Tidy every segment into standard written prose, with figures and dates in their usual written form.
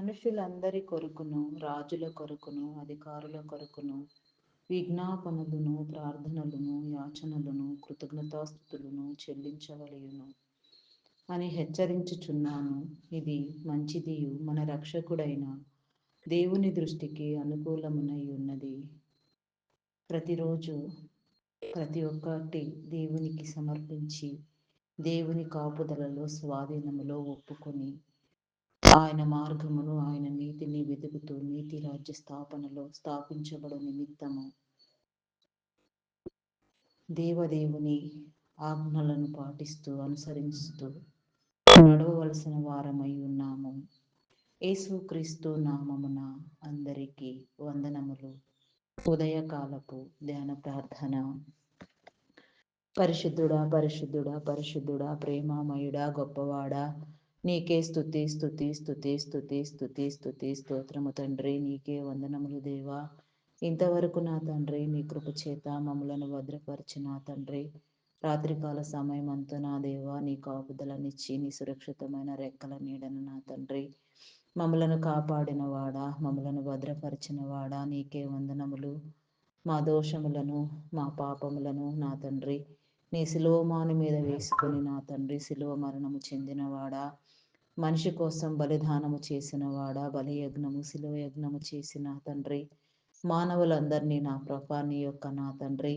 మనుషులందరి కొరకును, రాజుల కొరకును, అధికారుల కొరకును విజ్ఞాపనలను, ప్రార్థనలను, యాచనలను, కృతజ్ఞతాస్థుతులను చెల్లించవలయును అని హెచ్చరించుచున్నాను. ఇది మంచిదియు మన రక్షకుడైన దేవుని దృష్టికి అనుకూలమునై ఉన్నది. ప్రతిరోజు ప్రతి ఒక్కటి దేవునికి సమర్పించి దేవుని కాపుదలలో స్వాధీనములో ఒప్పుకొని ఆయన మార్గమును ఆయన నీతిని వెతుకుతూ నీతి రాజ్య స్థాపనలో స్థాపించబడు నిమిత్తము దేవదేవుని ఆజ్ఞలను పాటిస్తూ అనుసరిస్తూ నడవవలసిన వారమై ఉన్నాము. యేసుక్రీస్తు నామమున అందరికీ వందనములు. ఉదయకాలపు ధ్యాన ప్రార్థన. పరిశుద్ధుడా, పరిశుద్ధుడా, పరిశుద్ధుడా, ప్రేమామయుడా, గొప్పవాడా, నీకే స్తుతి స్తుతి స్తుతి స్తుతి స్తుతి స్తుతి స్తోత్రము తండ్రి. నీకే వందనములు దేవా. ఇంతవరకు నా తండ్రి నీ కృప చేత మమ్మలను భద్రపరిచిన తండ్రి, రాత్రికాల సమయం అంతా నా దేవా నీ కాపుదలనిచ్చి నీ సురక్షితమైన రెక్కల నీడను నా తండ్రి మమ్మలను కాపాడిన వాడా, మమ్మలను భద్రపరిచిన వాడా, నీకే వందనములు. మా దోషములను మా పాపములను నా తండ్రి నీ శిలువమాను మీద వేసుకొని నా తండ్రి శిలువ మరణము చెందినవాడా, మనిషి కోసం బలిదానము చేసినవాడా, బలియజ్ఞము శిలువ యజ్ఞము చేసిన తండ్రి మానవులందరినీ నా ప్రభా నీ యొక్క నా తండ్రి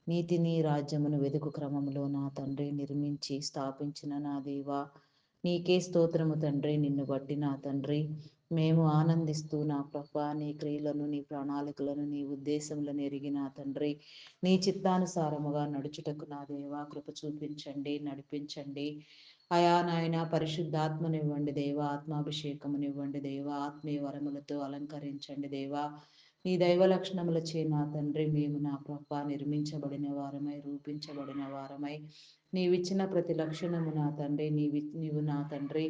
నీతిని రాజ్యమును వెదుకు క్రమంలో నా తండ్రి నిర్మించి స్థాపించిన నా దేవా నీకే స్తోత్రము తండ్రి. నిన్ను బట్టి నా తండ్రి మేము ఆనందిస్తూ నా ప్రభా నీ క్రియలను, నీ ప్రణాళికలను, నీ ఉద్దేశములను ఎరిగి నా తండ్రి నీ చిత్తానుసారముగా నడుచుటకు నా దేవా కృప చూపించండి, నడిపించండి. అయా నాయన పరిశుద్ధాత్మనివ్వండి దేవా, ఆత్మాభిషేకమునివ్వండి దేవా, ఆత్మీయ వరములతో అలంకరించండి దేవా. నీ దైవ లక్షణములచే నా తండ్రి మేము నా ప్రభా నిర్మించబడిన వారమై, రూపించబడిన వారమై నీవిచ్చిన ప్రతి లక్షణము నా తండ్రి నీవు నా తండ్రి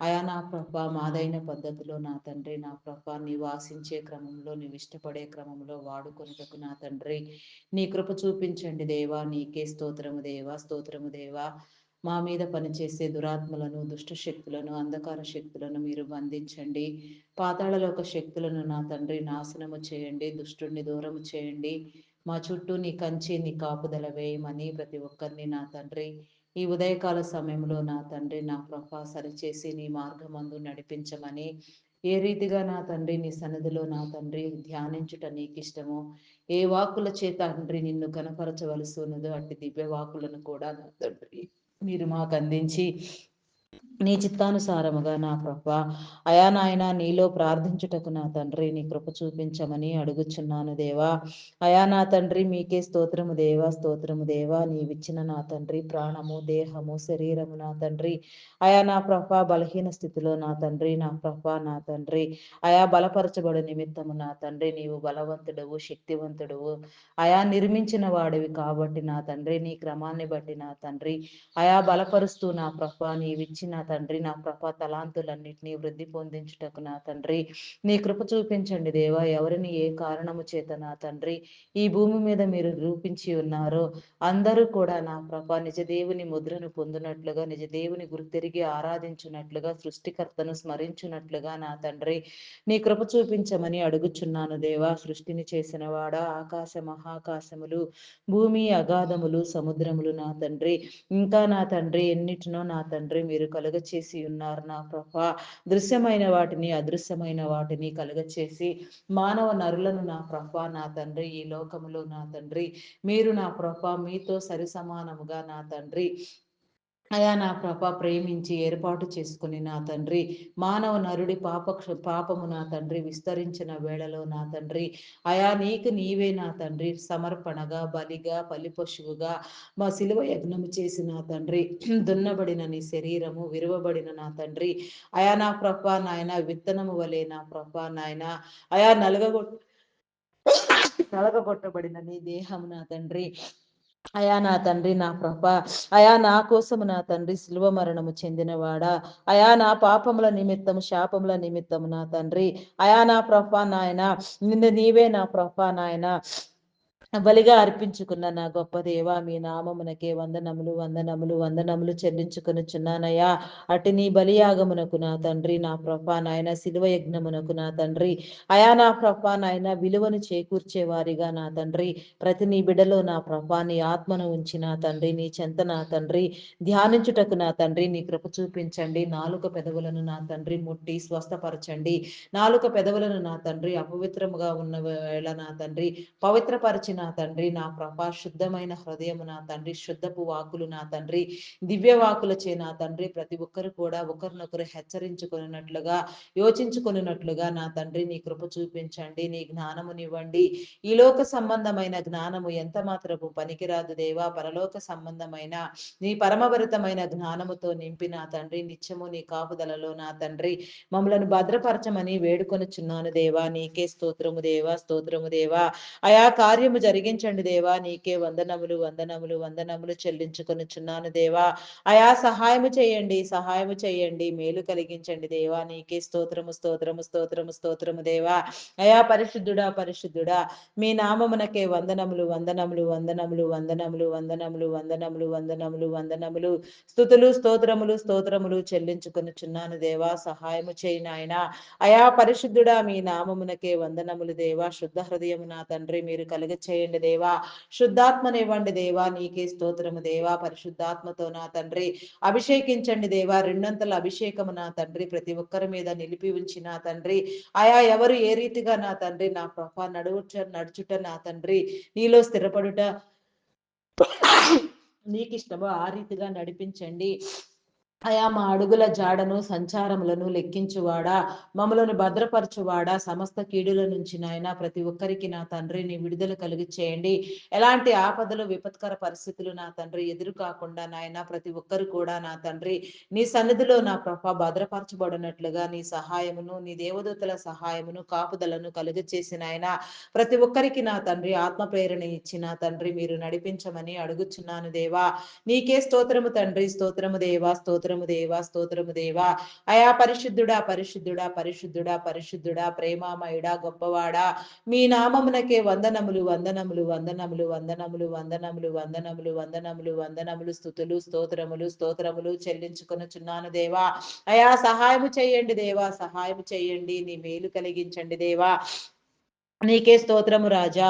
అయా నా ప్రభా మాదైన పద్ధతిలో నా తండ్రి నా ప్రభా నీవు ఆశించే క్రమంలో, నీవు ఇష్టపడే క్రమంలో వాడుకొనుటకు నా తండ్రి నీ కృప చూపించండి దేవా. నీకే స్తోత్రము దేవా, స్తోత్రము దేవా. మా మీద పనిచేసే దురాత్మలను, దుష్ట శక్తులను, అంధకార శక్తులను మీరు బంధించండి. పాతాళలోక శక్తులను నా తండ్రి నాశనము చేయండి, దుష్టుణ్ణి దూరము చేయండి. మా చుట్టూ నీ కంచి, నీ కాపుదల వేయమని ప్రతి ఒక్కరిని నా తండ్రి ఈ ఉదయకాల సమయంలో నా తండ్రి నా ప్రభా సరిచేసి నీ మార్గమందు నడిపించమని, ఏ రీతిగా నా తండ్రి నీ సన్నిధిలో నా తండ్రి ధ్యానించుట నీకు ఇష్టమో, ఏ వాక్కుల చేత తండ్రి నిన్ను కనపరచవలసి ఉన్నదో అట్టి దివ్య వాక్కులను కూడా నా తండ్రి మీరు మాకు అందించి నీ చిత్తానుసారముగా నా ప్రభా అయా నాయన నీలో ప్రార్థించుటకు నా తండ్రి నీ కృప చూపించమని అడుగుచున్నాను దేవా. అయా నా తండ్రి మీకే స్తోత్రము దేవా, స్తోత్రము దేవా. నీవిచ్చిన నా తండ్రి ప్రాణము, దేహము, శరీరము నా తండ్రి అయా నా ప్రభా బలహీన స్థితిలో నా తండ్రి నా ప్రభా నా తండ్రి అయా బలపరచబడు నిమిత్తము నా తండ్రి నీవు బలవంతుడవు, శక్తివంతుడవు అయా నిర్మించిన వాడివి కాబట్టి నా తండ్రి నీ క్రమాన్ని బట్టి నా తండ్రి అయా బలపరుస్తూ నా ప్రభా నీవిచ్చిన తండ్రి నా ప్రభా తలాంతులన్నింటినీ వృద్ధి పొందించుటకు నా తండ్రి నీ కృప చూపించండి దేవా. ఎవరిని ఏ కారణము చేత నా తండ్రి ఈ భూమి మీద మీరు రూపించి ఉన్నారో అందరూ కూడా నా ప్రభా నిజ దేవుని ముద్రను పొందినట్లుగా, నిజ దేవుని గుర్తెరిగి ఆరాధించున్నట్లుగా, సృష్టికర్తను స్మరించున్నట్లుగా నా తండ్రి నీ కృప చూపించమని అడుగుచున్నాను దేవా. సృష్టిని చేసిన వాడా, ఆకాశ మహాకాశములు, భూమి అగాధములు, సముద్రములు నా తండ్రి ఇంకా నా తండ్రి ఎన్నిటినో నా తండ్రి మీరు కలుగచేసి ఉన్నారు నా ప్రభా. దృశ్యమైన వాటిని, అదృశ్యమైన వాటిని కలుగచేసి మానవ నరులను నా ప్రభా నా తండ్రి ఈ లోకములో నా తండ్రి మీరు నా ప్రభా మీతో సరి సమానముగా నా తండ్రి అయా నా ప్రభ ప్రేమించి ఏర్పాటు చేసుకుని నా తండ్రి మానవ నరుడి పాపము నా తండ్రి విస్తరించిన వేళలో నా తండ్రి అయా నీకు నీవే నా తండ్రి సమర్పణగా, బలిగా, బలి పశువుగా మా శిలువ యజ్ఞము చేసి నా తండ్రి దున్నబడిన నీ శరీరము, విరువబడిన నా తండ్రి అయా నా ప్రభ నాయన విత్తనము వలె నా ప్రభ నాయన అయా నలగగొట్టబడిన నీ దేహము నా తండ్రి అయా నా తండ్రి నా ప్రభ అయా నా కోసము నా తండ్రి శిలువ మరణము చెందినవాడా, అయా నా పాపముల నిమిత్తము, శాపముల నిమిత్తము నా తండ్రి అయా నా ప్రభ నాయన నీవే నా ప్రభ నాయన బలిగా అర్పించుకున్న నా గొప్ప దేవ, మీ నామమునకే వందనములు వందనములు వందనములు చెల్లించుకొనుచున్నానయ్యా. అటు నీ బలియాగమునకు నా తండ్రి, నా ప్రభా నాయన శిలువ యజ్ఞమునకు నా తండ్రి, అయా నా ప్రభా నాయన విలువను చేకూర్చే వారిగా నా తండ్రి, ప్రతి నీ బిడలో నా ప్రభా నీ ఆత్మను ఉంచి నా తండ్రి, నీ చెంత నా తండ్రి ధ్యానించుటకు నా తండ్రి నీ కృప చూపించండి. నాలుక పెదవులను నా తండ్రి ముట్టి స్వస్థపరచండి. నాలుక పెదవులను నా తండ్రి అపవిత్రముగా ఉన్న వేళ నా తండ్రి పవిత్రపరిచిన తండ్రి, నా ప్రభా శుద్ధమైన హృదయము నా తండ్రి, శుద్ధపు వాకులు నా తండ్రి, దివ్య వాకులచే నా తండ్రి ప్రతి ఒక్కరు కూడా ఒకరినొకరు హెచ్చరించుకున్నట్లుగా యోచించుకున్నట్లుగా నా తండ్రి నీ కృప చూపించండి. నీ జ్ఞానమునివ్వండి. ఈ లోక సంబంధమైన జ్ఞానము ఎంత మాత్రము పనికిరాదు దేవా. పరలోక సంబంధమైన నీ పరమభరితమైన జ్ఞానముతో నింపి నా తండ్రి నిత్యము నీ కాపుదలలో నా తండ్రి మమ్మలను భద్రపరచమని వేడుకొనుచున్నాను దేవా. నీకే స్తోత్రము దేవా, స్తోత్రము దేవా. అయా కార్యము జరిగించండి దేవా. నీకే వందనములు వందనములు వందనములు చెల్లించుకొనుచున్నాను దేవా. అయా సహాయము చేయండి, సహాయము చేయండి, మేలు కలిగించండి దేవా. నీకే స్తోత్రము స్తోత్రము స్తోత్రము స్తోత్రము దేవా. అయా పరిశుద్ధుడా పరిశుద్ధుడా, మీ నామమునకే వందనములు వందనములు వందనములు వందనములు వందనములు వందనములు వందనములు వందనములు స్తుతులు స్తోత్రములు స్తోత్రములు చెల్లించుకొనుచున్నాను దేవా. సహాయము చేయి నాయనా. అయా పరిశుద్ధుడా, మీ నామమునకే వందనములు దేవా. శుద్ధ హృదయము నా తండ్రి మీరు కలుగ చేయండి దేవా. శుద్ధాత్మనివ్వండి దేవా. నీకే స్తోత్రము దేవా. పరిశుద్ధాత్మతో నా తండ్రి అభిషేకించండి దేవా. రెండంతల అభిషేకము నా తండ్రి ప్రతి ఒక్కరి మీద నిలిపి ఉంచి నా తండ్రి, ఆయా ఎవరు ఏ రీతిగా నా తండ్రి నా ప్రభా నడుచుట నా తండ్రి నీలో స్థిరపడుట నీకు ఇష్టమో ఆ రీతిగా నడిపించండి. అయా మా అడుగుల జాడను సంచారములను లెక్కించువాడా, మమ్మలను భద్రపరచువాడా, సమస్త కీడుల నుంచి నాయన ప్రతి ఒక్కరికి నా తండ్రిని విడుదల కలిగి చేయండి. ఎలాంటి ఆపదలు విపత్కర పరిస్థితులు నా తండ్రి ఎదురు కాకుండా నాయన ప్రతి ఒక్కరు కూడా నా తండ్రి నీ సన్నిధిలో నా ప్రభ భద్రపరచబడినట్లుగా నీ సహాయమును నీ దేవదూతల సహాయమును కాపుదలను కలుగ చేసిన ఆయన ప్రతి ఒక్కరికి నా తండ్రి ఆత్మ ప్రేరణ ఇచ్చి నా తండ్రి మీరు నడిపించమని అడుగుచున్నాను దేవా. నీకే స్తోత్రము తండ్రి, స్తోత్రము దేవా, స్తోత్రము దేవా, స్తోత్రము దేవా. అయా పరిశుద్ధుడా పరిశుద్ధుడా పరిశుద్ధుడా పరిశుద్ధుడా, ప్రేమామయుడా, గొప్పవాడా, మీ నామమునకే వందనములు వందనములు వందనములు వందనములు వందనములు వందనములు వందనములు వందనములు స్తుతులు స్తోత్రములు స్తోత్రములు చెల్లించుకొనుచున్నాను దేవా. అయా సహాయము చేయండి దేవా, సహాయము చేయండి, నీ మేలు కలిగించండి దేవా. నీకే స్తోత్రము రాజా.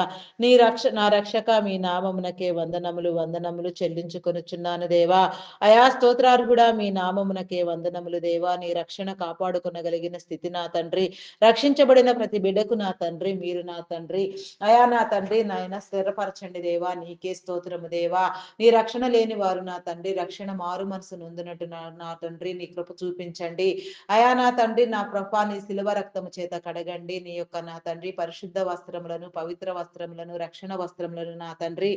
నా రక్షక మీ నామమునకే వందనములు వందనములు చెల్లించుకొనుచున్నాను దేవా. అయా స్తోత్రార్హుడా, మీ నామమునకే వందనములు దేవా. నీ రక్షణ కాపాడుకొనగలిగిన స్థితి నా తండ్రి, రక్షించబడిన ప్రతి బిడ్డకు నా తండ్రి మీరు నా తండ్రి అయా నా తండ్రి నాయన స్థిరపరచండి దేవా. నీకే స్తోత్రము దేవా. నీ రక్షణ లేని వారు నా తండ్రి రక్షణ మారు మనసు నొందినట్టు నా తండ్రి నీ కృప చూపించండి. అయా నా తండ్రి నా ప్రభా నీ శిలువ రక్తము చేత కడగండి. నీ యొక్క నా తండ్రి పరిశుద్ధ వస్త్రములను, పవిత్ర వస్త్రములను, రక్షణ వస్త్రములను నా తండ్రి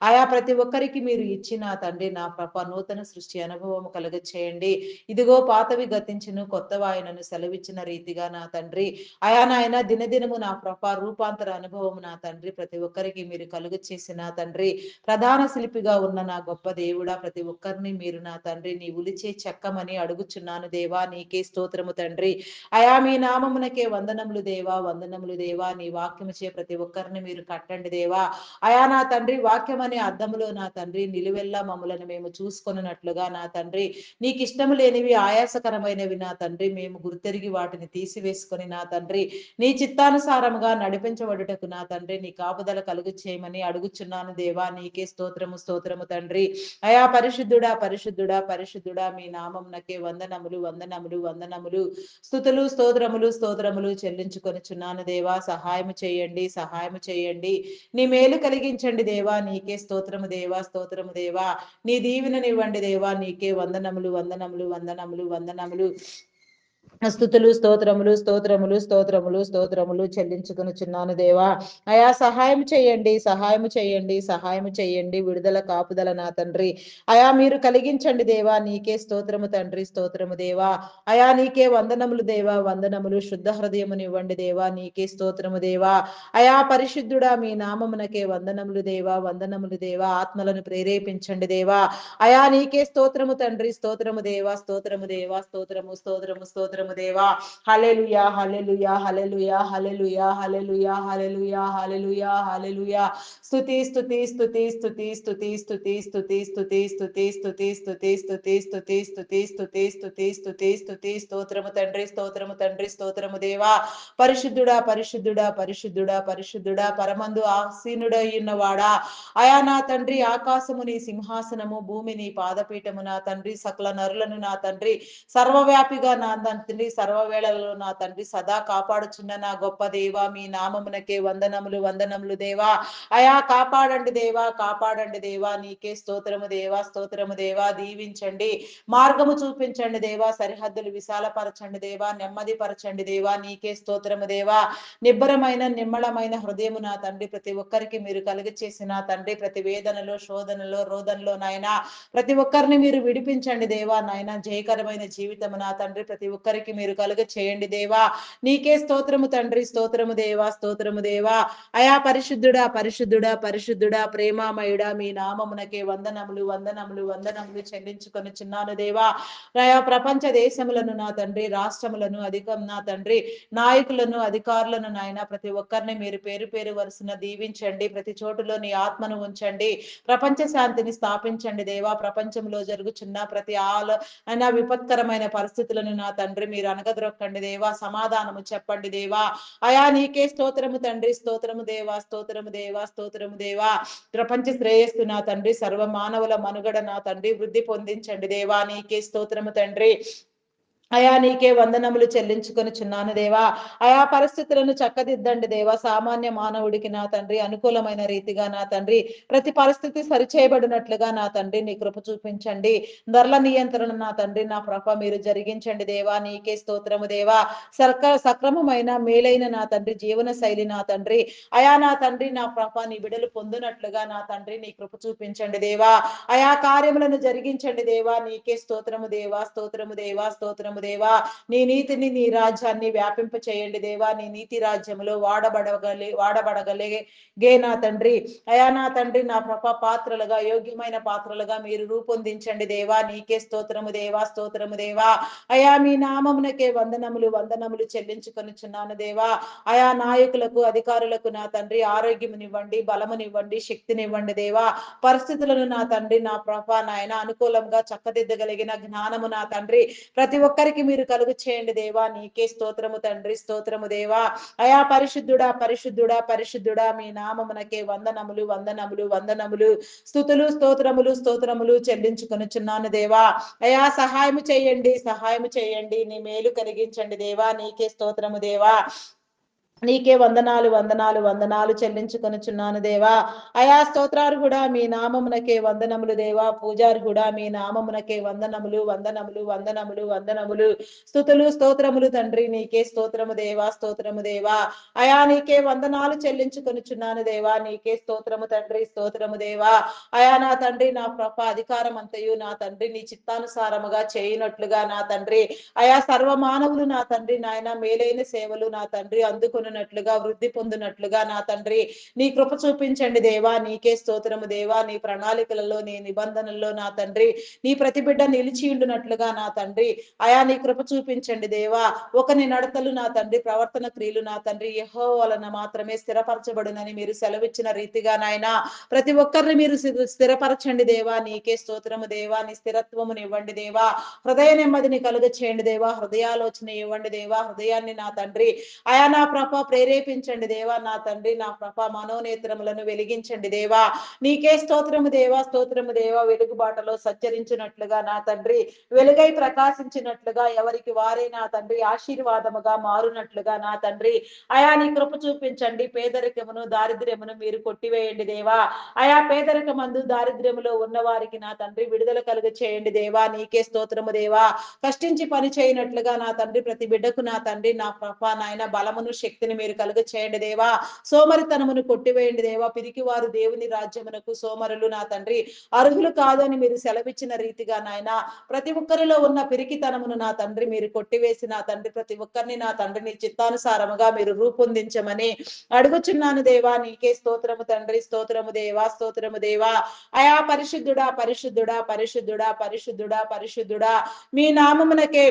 ఆయా ప్రతి ఒక్కరికి మీరు ఇచ్చి నా తండ్రి నా ప్రభ నూతన సృష్టి అనుభవము కలుగ చేయండి. ఇదిగో పాతవి గతించును కొత్తవాయనను సెలవిచ్చిన రీతిగా నా తండ్రి అయా నాయన దినదినము నా ప్రభ రూపాంతర అనుభవము నా తండ్రి ప్రతి ఒక్కరికి మీరు కలుగ చేసి నా తండ్రి ప్రధాన శిల్పిగా ఉన్న నా గొప్ప దేవుడా, ప్రతి ఒక్కరిని మీరు నా తండ్రి నీ ఉలిచే చెక్కమని అడుగుచున్నాను దేవా. నీకే స్తోత్రము తండ్రి. అయా మీ నామమునకే వందనములు దేవా, వందనములు దేవా. నీ వాక్యము చే ప్రతి ఒక్కరిని మీరు కట్టండి దేవా. అయా నా తండ్రి వాక్యం అనే అద్దములో నా తండ్రి నిలువెల్లా మమ్మలను మేము చూసుకొనున్నట్లుగా నా తండ్రి నీకు ఇష్టము లేనివి ఆయాసకరమైనవి నా తండ్రి మేము గుర్తెరిగి వాటిని తీసివేసుకొని నా తండ్రి నీ చిత్తానుసారముగా నడిపించబడుటకు నా తండ్రి నీ కాపుదల కలుగు చేయమని అడుగుచున్నాను దేవా. నీకే స్తోత్రము స్తోత్రము తండ్రి. అయా పరిశుద్ధుడా పరిశుద్ధుడా పరిశుద్ధుడా, మీ నామమునకే వందనములు వందనములు వందనములు స్తుతులు స్తోత్రములు స్తోత్రములు చెల్లించుకొనుచున్నాను దేవా. సహాయము చేయండి, సహాయము చేయండి, నీ మేలు కలిగించండి దేవా. నీకే స్తోత్రము దేవా, స్తోత్రము దేవా. నీ దీవెననివ్వండి దేవా. నీకే వందనములు వందనములు వందనములు వందనములు స్తుతులు స్తోత్రములు స్తోత్రములు స్తోత్రములు స్తోత్రములు చెల్లించుకొనుచున్నాను దేవా. అయా సహాయం చేయండి, సహాయం చేయండి, సహాయం చేయండి, విడుదల కాపుదల నా తండ్రి అయా మీరు కలిగించండి దేవా. నీకే స్తోత్రము తండ్రి, స్తోత్రము దేవా. అయా నీకే వందనములు దేవా, వందనములు. శుద్ధ హృదయమునివ్వండి దేవా. నీకే స్తోత్రము దేవా. అయా పరిశుద్ధుడా, మీ నామమునకే వందనములు దేవా, వందనములు దేవా. ఆత్మలను ప్రేరేపించండి దేవా. అయా నీకే స్తోత్రము తండ్రి, స్తోత్రము దేవా, స్తోత్రము దేవా, స్తోత్రము స్తోత్రము స్తోత్రము స్తోత్రము దేవా. హల్లెలూయా హల్లెలూయా హల్లెలూయా హల్లెలూయా హల్లెలూయా హల్లెలూయా హల్లెలూయా హల్లెలూయా. స్తుతి స్తుతి స్తుతి స్తుతి స్తుతి స్తుతి స్తుతి స్తుతి స్తుతి స్తుతి స్తుతి స్తుతి స్తుతి స్తుతి స్తుతి స్తుతి స్తుతి స్తుతి. స్తోత్రము తండ్రి స్తోత్రము తండ్రి స్తోత్రము దేవా. పరిశుద్ధుడా పరిశుద్ధుడా పరిశుద్ధుడా పరిశుద్ధుడా పరమందు ఆసీనుడై ఉన్నవాడా. అయా నా తండ్రి, ఆకాశము నీ సింహాసనము, భూమి నీ పాదపీఠము నా తండ్రి. సకల నరులను నా తండ్రి సర్వవ్యాపిగా నా తండ్రి సర్వవేళలలో నా తండ్రి సదా కాపాడుచున్న నా గొప్ప దేవా, మీ నామమునకే వందనములు వందనములు దేవా. అయా కాపాడండి దేవా, కాపాడండి దేవా. నీకే స్తోత్రము దేవా, స్తోత్రము దేవా. దీవించండి, మార్గము చూపించండి దేవా. సరిహద్దులు విశాలపరచండి దేవా, నెమ్మది పరచండి దేవా. నీకే స్తోత్రము దేవా. నిబ్బరమైన నిమ్మళమైన హృదయము నా తండ్రి ప్రతి ఒక్కరికి మీరు కలుగ చేసిన తండ్రి, ప్రతి వేదనలో శోధనలో రోదనలో నాయన ప్రతి ఒక్కరిని మీరు విడిపించండి దేవా. నాయన జయకరమైన జీవితము నా తండ్రి ప్రతి ఒక్కరికి మీరు కలుగ చేయండి దేవా. నీకే స్తోత్రము తండ్రి, స్తోత్రము దేవా, స్తోత్రము దేవా. అయా పరిశుద్ధుడా పరిశుద్ధుడా పరిశుద్ధుడా ప్రేమామయుడా, మీ నామమునకే వందనములు వందనములు వందనములు చెల్లించుకొని చిన్నాను దేవా. అయా ప్రపంచ దేశములను నా తండ్రి, రాష్ట్రములను అధికం నా తండ్రి, నాయకులను అధికారులను నాయన ప్రతి ఒక్కరిని మీరు పేరు పేరు వరుసన దీవించండి. ప్రతి చోటులో నీ ఆత్మను ఉంచండి. ప్రపంచ శాంతిని స్థాపించండి దేవా. ప్రపంచంలో జరుగుచున్న ప్రతి అయినా విపత్కరమైన పరిస్థితులను నా తండ్రి మీరు అనగద్రొక్కండి దేవా. సమాధానము చెప్పండి దేవా. అయా నీకే స్తోత్రము తండ్రి, స్తోత్రము దేవా, స్తోత్రము దేవా, స్తోత్రము దేవా. ప్రపంచ శ్రేయస్సు నా తండ్రి, సర్వ మానవుల మనుగడ నా తండ్రి వృద్ధి పొందించండి దేవా. నీకే స్తోత్రము తండ్రి. అయా నీకే వందనములు చెల్లించుకొని చున్నాను దేవా. ఆయా పరిస్థితులను చక్కదిద్దండి దేవా. సామాన్య మానవుడికి నా తండ్రి అనుకూలమైన రీతిగా నా తండ్రి ప్రతి పరిస్థితి సరిచేయబడినట్లుగా నా తండ్రి నీ కృప చూపించండి. ధరల నియంత్రణ నా తండ్రి నా ప్రభ మీరు జరిగించండి దేవా. నీకే స్తోత్రము దేవా. సక్రమమైన మేలైన నా తండ్రి జీవన శైలి నా తండ్రి అయా నా తండ్రి నా ప్రభ నీ బిడలు పొందునట్లుగా నా తండ్రి నీ కృప చూపించండి దేవా. ఆయా కార్యములను జరిగించండి దేవా. నీకే స్తోత్రము దేవా, స్తోత్రము దేవా, స్తోత్రము దేవా. నీ నీతిని నీ రాజ్యాన్ని వ్యాపింప చేయండి దేవా. నీ నీతి రాజ్యములో వాడబడగలిగే నా తండ్రి అయా నా తండ్రి నా ప్రభ పాత్రలుగా యోగ్యమైన పాత్రలుగా మీరు రూపొందించండి దేవా. నీకే స్తోత్రము దేవా, స్తోత్రము దేవా. అయా మీ నామమునకే వందనములు వందనములు చెల్లించుకొనిచున్నాను దేవా. ఆయా నాయకులకు అధికారులకు నా తండ్రి ఆరోగ్యమునివ్వండి, బలమునివ్వండి, శక్తినివ్వండి దేవా. పరిస్థితులను నా తండ్రి నా ప్రభ నాయన అనుకూలంగా చక్కదిద్దగలిగిన జ్ఞానము నా తండ్రి ప్రతి ఒక్కరికి మీరు కలుగు చేయండి దేవా. నీకే స్తోత్రము తండ్రి, స్తోత్రము దేవా. అయా పరిశుద్ధుడా పరిశుద్ధుడా పరిశుద్ధుడా, మీ నామమునకే వందనములు వందనములు వందనములు స్తుతులు స్తోత్రములు స్తోత్రములు చెల్లించుకొనుచున్నాను దేవా. అయా సహాయము చేయండి, సహాయము చేయండి. నీ మేలు కలిగించండి దేవా. నీకే స్తోత్రము దేవా. నీకే వందనాలు వందనాలు వందనాలు చెల్లించుకొనుచున్నాను దేవా. అయా స్తోత్రాలు కూడా మీ నామమునకే వందనములు దేవా. పూజారు కూడా మీ నామమునకే వందనములు వందనములు వందనములు వందనములు స్తుతులు స్తోత్రములు తండ్రి. నీకే స్తోత్రము దేవా, స్తోత్రము దేవా. అయా నీకే వందనాలు చెల్లించుకొనుచున్నాను దేవా. నీకే స్తోత్రము తండ్రి, స్తోత్రము దేవా. అయా నా తండ్రి నా ప్రభ అధికారం అంతయు నా తండ్రి నీ చిత్తానుసారముగా చేయనట్లుగా నా తండ్రి అయా సర్వ మానవులు నా తండ్రి నాయన మేలైన సేవలు నా తండ్రి అందుకున్నట్లుగా వృద్ధి పొందినట్లుగా నా తండ్రి నీ కృప చూపించండి దేవా. నీకే స్తోత్రము దేవా. నీ ప్రణాళికలలో నీ నిబంధనల్లో నా తండ్రి నీ ప్రతి బిడ్డ నిలిచి ఉండునట్లుగా నా తండ్రి అయా నీ కృప చూపించండి దేవా. ఒకని నడతలు నా తండ్రి ప్రవర్తన క్రియలు నా తండ్రి యెహోవా వలన మాత్రమే స్థిరపరచబడునని మీరు సెలవిచ్చిన రీతిగా నాయన ప్రతి ఒక్కరిని మీరు స్థిరపరచండి దేవా. నీకే స్తోత్రము దేవా. నీ స్థిరత్వమునివ్వండి దేవా. హృదయ నెమ్మదిని కలుగ చేయండి దేవా. హృదయాలోచన ఇవ్వండి దేవా. హృదయాన్ని నా తండ్రి అయా నా ప్రభ ప్రేరేపించండి దేవా. నా తండ్రి నా ప్రభ మనోనేత్రములను వెలిగించండి దేవా. నీకే స్తోత్రము దేవా, స్తోత్రము దేవా. వెలుగుబాటలో సంచరించినట్లుగా నా తండ్రి వెలుగై ప్రకాశించినట్లుగా ఎవరికి వారే నా తండ్రి ఆశీర్వాదముగా మారునట్లుగా నా తండ్రి అయా నీ కృప చూపించండి. పేదరికమును దారిద్ర్యమును మీరు కొట్టివేయండి దేవా. అయా పేదరికమందు దారిద్ర్యములో ఉన్న వారికి నా తండ్రి విడుదల కలుగ చేయండి దేవా. నీకే స్తోత్రము దేవా. కష్టించి పని చేయనట్లుగా నా తండ్రి ప్రతి బిడ్డకు నా తండ్రి నా ప్రభ నాయన బలమును శక్తిని మీరు కలుగ చేయండి దేవా. సోమరితనమును కొట్టివేయండి దేవా. పిరికి వారు దేవుని రాజ్యమునకు సోమరులు నా తండ్రి అర్హులు కాదు అని మీరు సెలవిచ్చిన రీతిగా నాయన ప్రతి ఒక్కరిలో ఉన్న పిరికితనమును నా తండ్రి మీరు కొట్టివేసి నా తండ్రి ప్రతి ఒక్కరిని నా తండ్రిని చిత్తానుసారముగా మీరు రూపొందించమని అడుగుచున్నాను దేవా. నీకే స్తోత్రము తండ్రి, స్తోత్రము దేవా, స్తోత్రము దేవా. అయా పరిశుద్ధుడా పరిశుద్ధుడా పరిశుద్ధుడా పరిశుద్ధుడా పరిశుద్ధుడా, మీ నామమునకే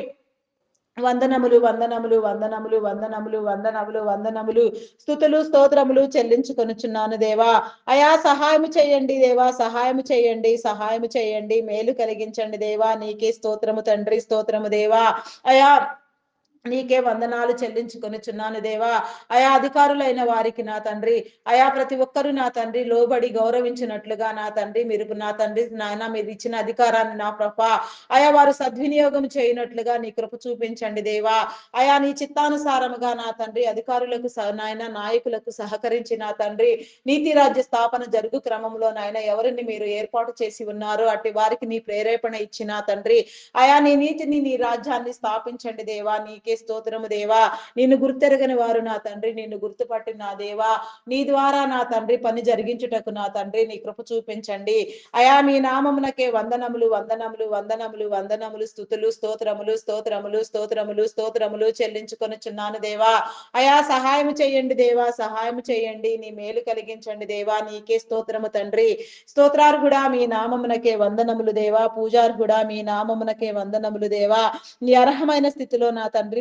వందనములు వందనములు వందనములు వందనములు వందనములు వందనములు స్తుతులు స్తోత్రములు చెల్లించుకొనుచున్నాను దేవా. అయా సహాయము చేయండి దేవా, సహాయము చేయండి, సహాయము చేయండి, మేలు కలిగించండి దేవా. నీకే స్తోత్రము తండ్రి, స్తోత్రము దేవా. అయా నీకే వందనాలు చెల్లించుకొనుచున్నాను దేవా. ఆయా అధికారులైన వారికి నా తండ్రి, అయా ప్రతి ఒక్కరూ నా తండ్రి లోబడి గౌరవించినట్లుగా నా తండ్రి మీరు నా తండ్రి నాయన మీరు ఇచ్చిన అధికారాన్ని నా ప్రభ అయా వారు సద్వినియోగం చేయనట్లుగా నీ కృప చూపించండి దేవా. అయా నీ చిత్తానుసారముగా నా తండ్రి అధికారులకు నాయన నాయకులకు సహకరించి నా తండ్రి నీతి రాజ్య స్థాపన జరుగు క్రమంలో నాయన ఎవరిని మీరు ఏర్పాటు చేసి ఉన్నారు అట్టి వారికి నీ ప్రేరేపణ ఇచ్చిన తండ్రి అయా నీ నీతిని నీ రాజ్యాన్ని స్థాపించండి దేవా. నీకే స్తోత్రము దేవా. నిన్ను గుర్తెరగని వారు నా తండ్రి నిన్ను గుర్తుపట్టి నా దేవా నీ ద్వారా నా తండ్రి పని జరిగించుటకు నా తండ్రి నీ కృప చూపించండి. అయా మీ నామమునకే వందనములు వందనములు వందనములు వందనములు స్తుతులు స్తోత్రములు స్తోత్రములు స్తోత్రములు స్తోత్రములు చెల్లించుకొనుచున్నాను దేవా. అయా సహాయము చేయండి దేవా, సహాయము చేయండి, నీ మేలు కలిగించండి దేవా. నీకే స్తోత్రము తండ్రి. స్తోత్రార్హుడా మీ నామమునకే వందనములు దేవా. పూజార్హుడా మీ నామమునకే వందనములు దేవా. నీ అర్హమైన స్థితిలో నా తండ్రి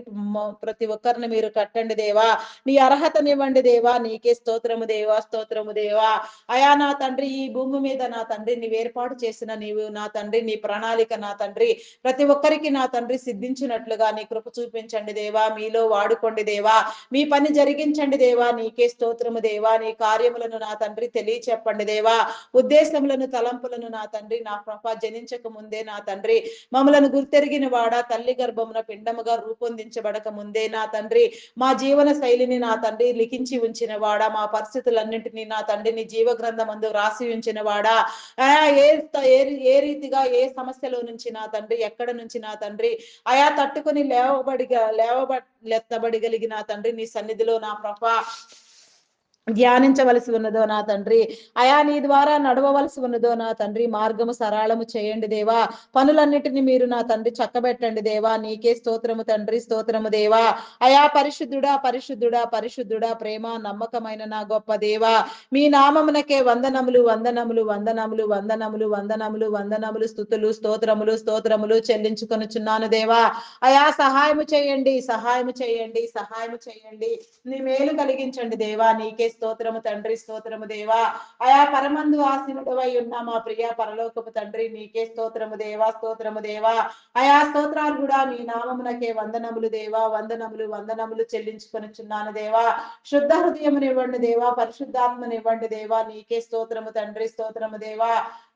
ప్రతి ఒక్కరిని మీరు కట్టండి దేవా. నీ అర్హతనివ్వండి దేవా. నీకే స్తోత్రము దేవా, స్తోత్రము దేవా. అయా నా తండ్రి ఈ భూమి మీద నా తండ్రి నీవు ఏర్పాటు చేసిన నీవు నా తండ్రి నీ ప్రణాళిక నా తండ్రి ప్రతి ఒక్కరికి నా తండ్రి సిద్ధించినట్లుగా నీ కృప చూపించండి దేవా. మీలో వాడుకోండి దేవా. మీ పని జరిగించండి దేవా. నీకే స్తోత్రము దేవా. నీ కార్యములను నా తండ్రి తెలియచెప్పండి దేవా. ఉద్దేశములను తలంపులను నా తండ్రి నా ప్రభ జనించక ముందే నా తండ్రి మమ్మలను గుర్తెరిగిన వాడా తల్లి గర్భమున పిండముగా రూపొందించబడక ముందే నా తండ్రి మా జీవన శైలిని నా తండ్రి లిఖించి ఉంచిన వాడా మా పరిస్థితులన్నింటినీ నా తండ్రి నీ జీవ గ్రంథమందు రాసి ఉంచిన వాడా ఆయా ఏ రీతిగా ఏ సమస్యలో నుంచి నా తండ్రి ఎక్కడ నుంచి నా తండ్రి ఆయా తట్టుకుని లెత్తబడిగలిగిన తండ్రి నీ సన్నిధిలో నా ప్రభ ధ్యానించవలసి ఉన్నదో నా తండ్రి అయా నీ ద్వారా నడవవలసి ఉన్నదో నా తండ్రి మార్గము సరళము చేయండి దేవా. పనులన్నిటిని మీరు నా తండ్రి చక్కబెట్టండి దేవా. నీకే స్తోత్రము తండ్రి, స్తోత్రము దేవా. అయా పరిశుద్ధుడా పరిశుద్ధుడా పరిశుద్ధుడా ప్రేమ నమ్మకమైన నా గొప్ప దేవా. మీ నామమునకే వందనములు వందనములు వందనములు వందనములు వందనములు వందనములు స్తుతులు స్తోత్రములు స్తోత్రములు చెల్లించుకొనుచున్నాను దేవా. అయా సహాయము చేయండి, సహాయము చేయండి, సహాయము చేయండి, నీ మేలు కలిగించండి దేవా. నీకే స్తోత్రము తండ్రి, స్తోత్రము దేవా. అయా పరమందు ఆసీనుడవై ఉన్న మా ప్రియ పరలోకపు తండ్రి నీకే స్తోత్రము దేవా, స్తోత్రము దేవా. అయా స్తోత్రాలు కూడా మీ నామమునకే వందనములు దేవా. వందనములు వందనములు చెల్లించుకొనుచున్నాను దేవా. శుద్ధ హృదయమునివ్వండి దేవా, పరిశుద్ధాత్మనివ్వండి దేవా. నీకే స్తోత్రము తండ్రి, స్తోత్రము దేవా.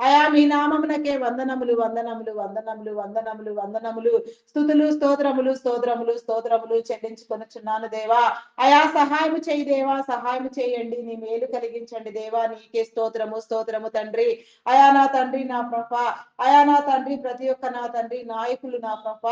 అయా మీ నామమునకే వందనములు వందనములు వందనములు వందనములు వందనములు స్తుతులు స్తోత్రములు స్తోత్రములు స్తోత్రములు చెల్లించుకొనుచున్నాను దేవా. అయా సహాయము చేయి దేవా, సహాయము చేయండి, నీ మేలు కలిగించండి దేవా. నీకే స్తోత్రము, స్తోత్రము తండ్రి. అయా నా తండ్రి నా ప్రభ అయా నా తండ్రి ప్రతి ఒక్క నా తండ్రి నాయకులు నా ప్రభ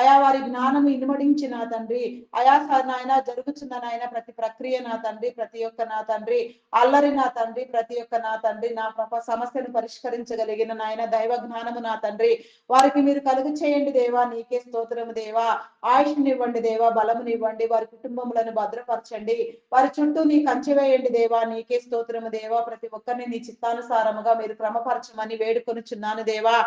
అయా వారి జ్ఞానము ఇనుమడించి నా తండ్రి అయా నాయన జరుగుతున్న నాయన ప్రతి ప్రక్రియ నా తండ్రి ప్రతి ఒక్క నా తండ్రి అల్లరి నా తండ్రి ప్రతి ఒక్క నా తండ్రి నా ప్రభ సమస్యను పరిష్కరించగలిగిన నాయన దైవ జ్ఞానము నా తండ్రి వారికి మీరు కలుగు చేయండి దేవా. నీకే స్తోత్రము దేవా. ఆయుష్నివ్వండి దేవా, బలమునివ్వండి, వారి కుటుంబములను భద్రపరచండి, వారి చుట్టూ నీ కంచె వేయండి దేవా. నీకే స్తోత్రము దేవా. ప్రతి ఒక్కరిని నీ చిత్తానుసారముగా మీరు క్రమపరచమని వేడుకొనుచున్నాను దేవా.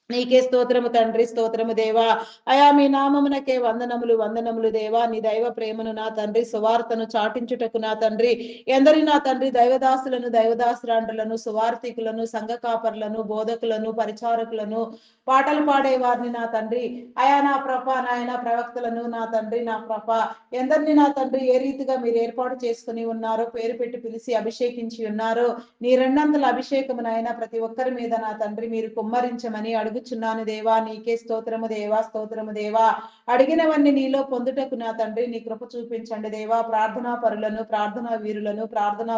నీకే స్తోత్రము తండ్రి, స్తోత్రము దేవా. అయా మీ నామమునకే వందనములు వందనములు దేవా. నీ దైవ ప్రేమను నా తండ్రి సువార్తను చాటించుటకు నా తండ్రి ఎందరి నా తండ్రి దైవదాసులను దైవదాసురాండ్రులను సువార్థికులను సంఘ కాపర్లను బోధకులను పరిచారకులను పాటలు పాడే వారిని నా తండ్రి అయా నా ప్రభ నాయన ప్రవక్తలను నా తండ్రి నా ప్రభ ఎందరిని నా తండ్రి ఏ రీతిగా మీరు ఏర్పాటు చేసుకుని ఉన్నారో పేరు పెట్టి పిలిచి అభిషేకించి ఉన్నారో నీ రెండంతల అభిషేకము నాయన ప్రతి ఒక్కరి మీద నా తండ్రి మీరు కుమ్మరించమని అడుగుచున్నాను దేవా. నీకే స్తోత్రము దేవా, స్తోత్రము దేవా. అడిగినవన్నీ నీలో పొందుటకు నా తండ్రి నీ కృప చూపించండి దేవా. ప్రార్థనా పరులను, ప్రార్థనా వీరులను, ప్రార్థనా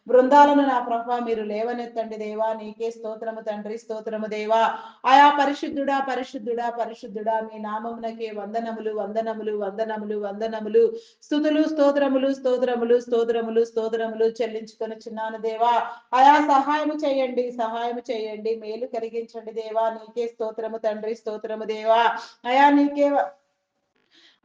బృందాలను నా ప్రభ మీరు లేవనెత్తండి దేవా. నీకే స్తోత్రము తండ్రి, స్తోత్రము దేవా. ఆయా పరిశుద్ధుడా పరిశుద్ధుడా పరిశుద్ధుడా మీ నామమునకే వందనములు వందనములు వందనములు వందనములు స్తుతులు స్తోత్రములు స్తోత్రములు స్తోత్రములు స్తోత్రములు చెల్లించుకొనుచున్నాను దేవా. అయా సహాయము చేయండి, సహాయము చేయండి, మేలు కలిగించండి దేవా. నీకే స్తోత్రము తండ్రి, స్తోత్రము దేవా. అయా నీకే